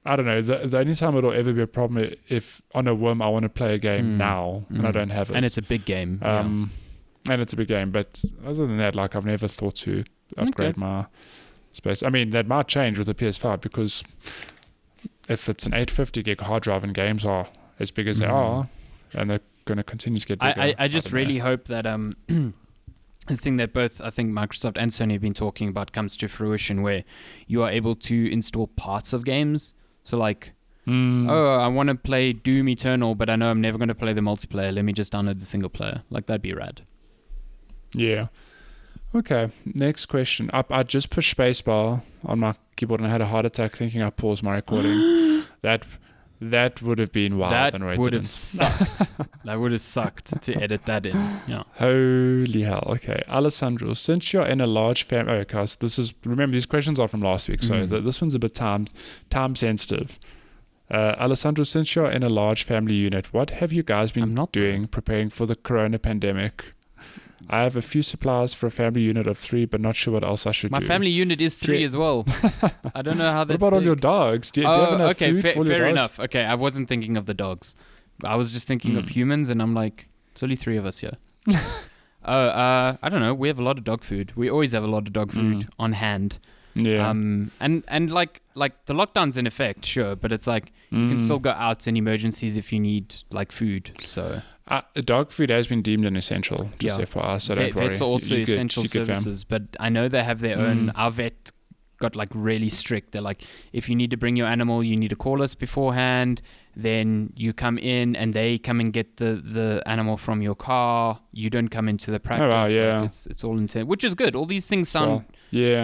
I don't know, the only time it'll ever be a problem if on a whim I want to play a game now and I don't have it. And it's a big game. And it's a big game. But other than that, like, I've never thought to upgrade my space. I mean, that might change with the PS5 because if it's an 850 gig hard drive and games are as big as they are, and they're going to continue to get bigger. I just really hope that the thing that both, I think, Microsoft and Sony have been talking about comes to fruition, where you are able to install parts of games. So like, I want to play Doom Eternal, but I know I'm never going to play the multiplayer. Let me just download the single player. Like, that'd be rad. Yeah. Okay, next question. I just pushed spacebar on my keyboard and I had a heart attack thinking I paused my recording. That would have been wild. That would have sucked. That would have sucked to edit that in. Yeah. Holy hell. Okay, Alessandro, since you're in a large family... Oh, okay, so remember, these questions are from last week, so this one's a bit time sensitive. Alessandro, since you're in a large family unit, what have you guys been doing preparing for the corona pandemic? I have a few supplies for a family unit of 3, but not sure what else I should do. My family unit is 3 as well. I don't know how that's What about all your dogs? Do you have enough food for your dogs? Fair enough. Okay, I wasn't thinking of the dogs. I was just thinking of humans, and I'm like, it's only 3 of us here. I don't know. We have a lot of dog food. We always have a lot of dog food on hand. Yeah. And like the lockdown's in effect, sure, but it's like you can still go out in emergencies if you need like food. So dog food has been deemed an essential, just FYI, so don't worry. Vets are also essential services, but I know they have their own. Our vet got like really strict. They're like, if you need to bring your animal, you need to call us beforehand. Then you come in and they come and get the animal from your car. You don't come into the practice. Oh, wow, yeah. Like it's all intent, which is good. All these things sound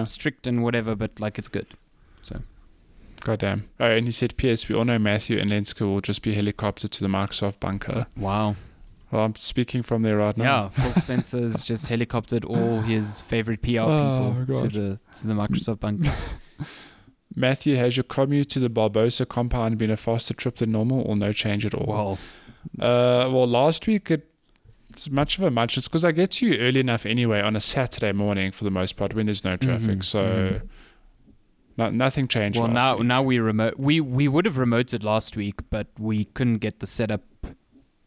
strict and whatever, but like it's good. So. Goddamn. Oh, and he said, P.S. We all know Matthew and Lenska will just be helicoptered to the Microsoft bunker. Wow. Well, I'm speaking from there right now. Yeah, Phil Spencer's just helicoptered all his favorite PR people to the Microsoft bunker. Matthew, has your commute to the Barbosa compound been a faster trip than normal or no change at all? Wow. Well, last week it's much of a much. It's because I get to you early enough anyway on a Saturday morning for the most part when there's no traffic. Nothing changed. Well, last week. now we remote. We would have remoted last week, but we couldn't get the setup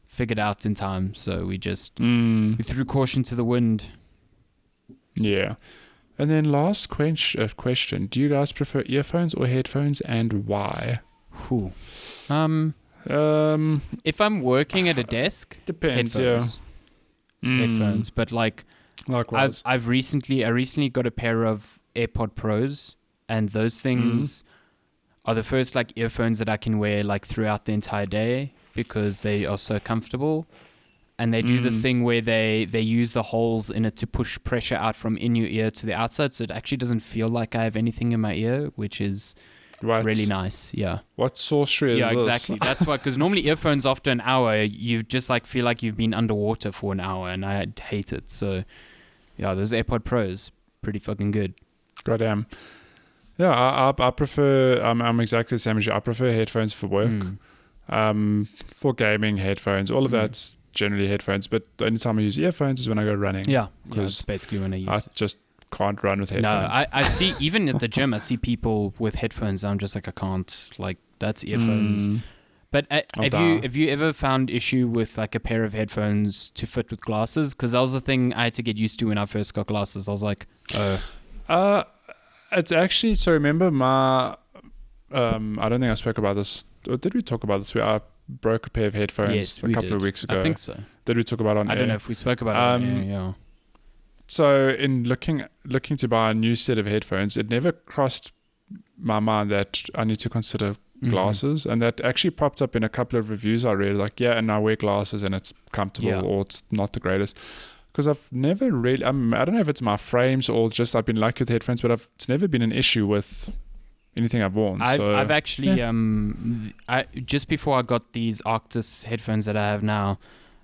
figured out in time, so we just we threw caution to the wind. Yeah. And then last question, do you guys prefer earphones or headphones and why? If I'm working at a desk, depends, headphones. Headphones, but like likewise. I recently got a pair of AirPod Pros, and those things are the first like earphones that I can wear like throughout the entire day because they are so comfortable. And they do this thing where they use the holes in it to push pressure out from in your ear to the outside, so it actually doesn't feel like I have anything in my ear, which is really nice. Yeah. What sorcery is this? Yeah, exactly. That's why, because normally earphones after an hour, you just like feel like you've been underwater for an hour, and I hate it. So, yeah, those AirPod Pros, pretty fucking good. Goddamn. Yeah, I prefer. I'm exactly the same as you. I prefer headphones for work. For gaming, headphones. All of that's generally headphones, but the only time I use earphones is when I go running. Yeah, because basically when I just can't run with headphones. No, I see, even at the gym, I see people with headphones. I'm just like, I can't, like, that's earphones. But have you ever found issue with like a pair of headphones to fit with glasses? Because that was the thing I had to get used to when I first got glasses. I was like, it's actually, so remember my, I don't think I spoke about this, or did we talk about this? I broke a pair of headphones a couple of weeks ago. I think so. Did we talk about it on air? I don't know if we spoke about it on air, yeah. So in looking to buy a new set of headphones, it never crossed my mind that I need to consider glasses, and that actually popped up in a couple of reviews I read, like, and I wear glasses and it's comfortable or it's not the greatest. Because I've never really, I don't know if it's my frames or just I've been lucky with headphones, but it's never been an issue with anything I've worn. I've actually, just before I got these Arctis headphones that I have now,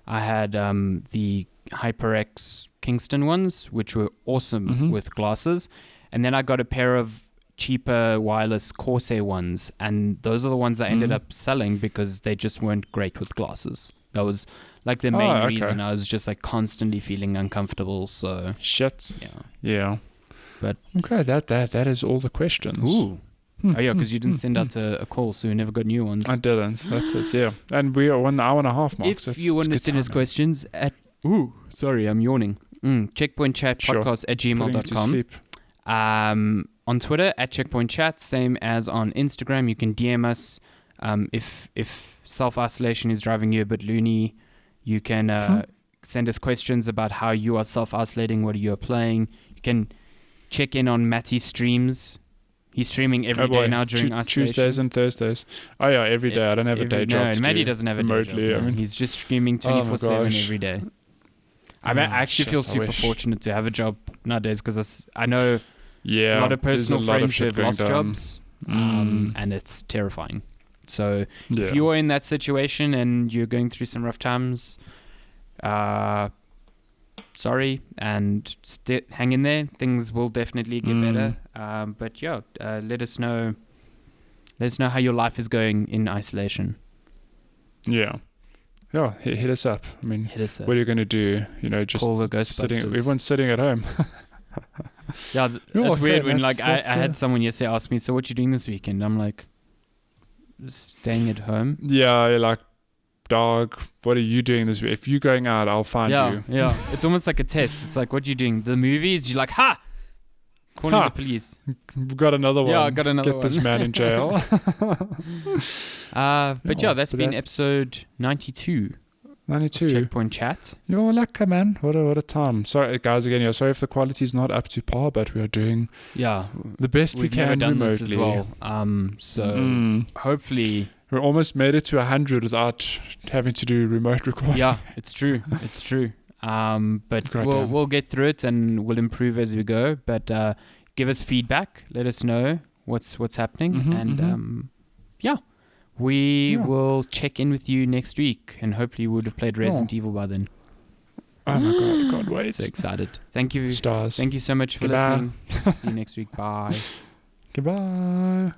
I had the HyperX Kingston ones, which were awesome with glasses. And then I got a pair of cheaper wireless Corsair ones, and those are the ones I ended up selling because they just weren't great with glasses. That was like the main reason. I was just like constantly feeling uncomfortable. So shit. Yeah. But okay, that is all the questions. Ooh. Oh yeah, because you didn't send out a call, so we never got new ones. I didn't. That's it. Yeah, and we are 1 hour and a half mark. If you want to send us questions at sorry, I'm yawning. checkpointchatpodcast@gmail.com. On Twitter @checkpointchat, same as on Instagram. You can DM us. If self-isolation is driving you a bit loony, you can send us questions about how you are self-isolating, what you're playing. You can check in on Matty's streams. He's streaming every day now during isolation. Tuesdays and Thursdays. Oh yeah, every day. I don't have a day job. No, Matty doesn't have a day job. No. I mean, he's just streaming 24/7 every day. I actually feel super fortunate to have a job nowadays because I know a lot of personal friends who have lost jobs, and it's terrifying. So if you are in that situation and you're going through some rough times, sorry, and hang in there. Things will definitely get better. But let us know. Let us know how your life is going in isolation. Yeah. Hit us up. I mean, what are you going to do? Just call the Ghostbusters. Everyone's sitting at home. That's weird. When I had someone yesterday ask me, "So what you doing this weekend?" I'm like, staying at home. Yeah, you're like, dog, what are you doing this week? If you're going out, I'll find you. Yeah. It's almost like a test. It's like, what are you doing? The movies, you're like, calling the police. We've got another one. Yeah, I got another one. Get this man in jail. That's been episode 92. 92. Checkpoint Chat. You're lucky, man. What a time. Sorry, guys, again, sorry if the quality is not up to par, but we are doing the best we can done remotely. This as well. Hopefully... We almost made it to 100 without having to do remote recording. Yeah, it's true. But we'll get through it and we'll improve as we go. But give us feedback. Let us know what's happening. We will check in with you next week. And hopefully we would have played Resident Evil by then. Oh my God, I can't wait. So excited. Thank you. Stars. Thank you so much for listening. See you next week. Bye. Goodbye.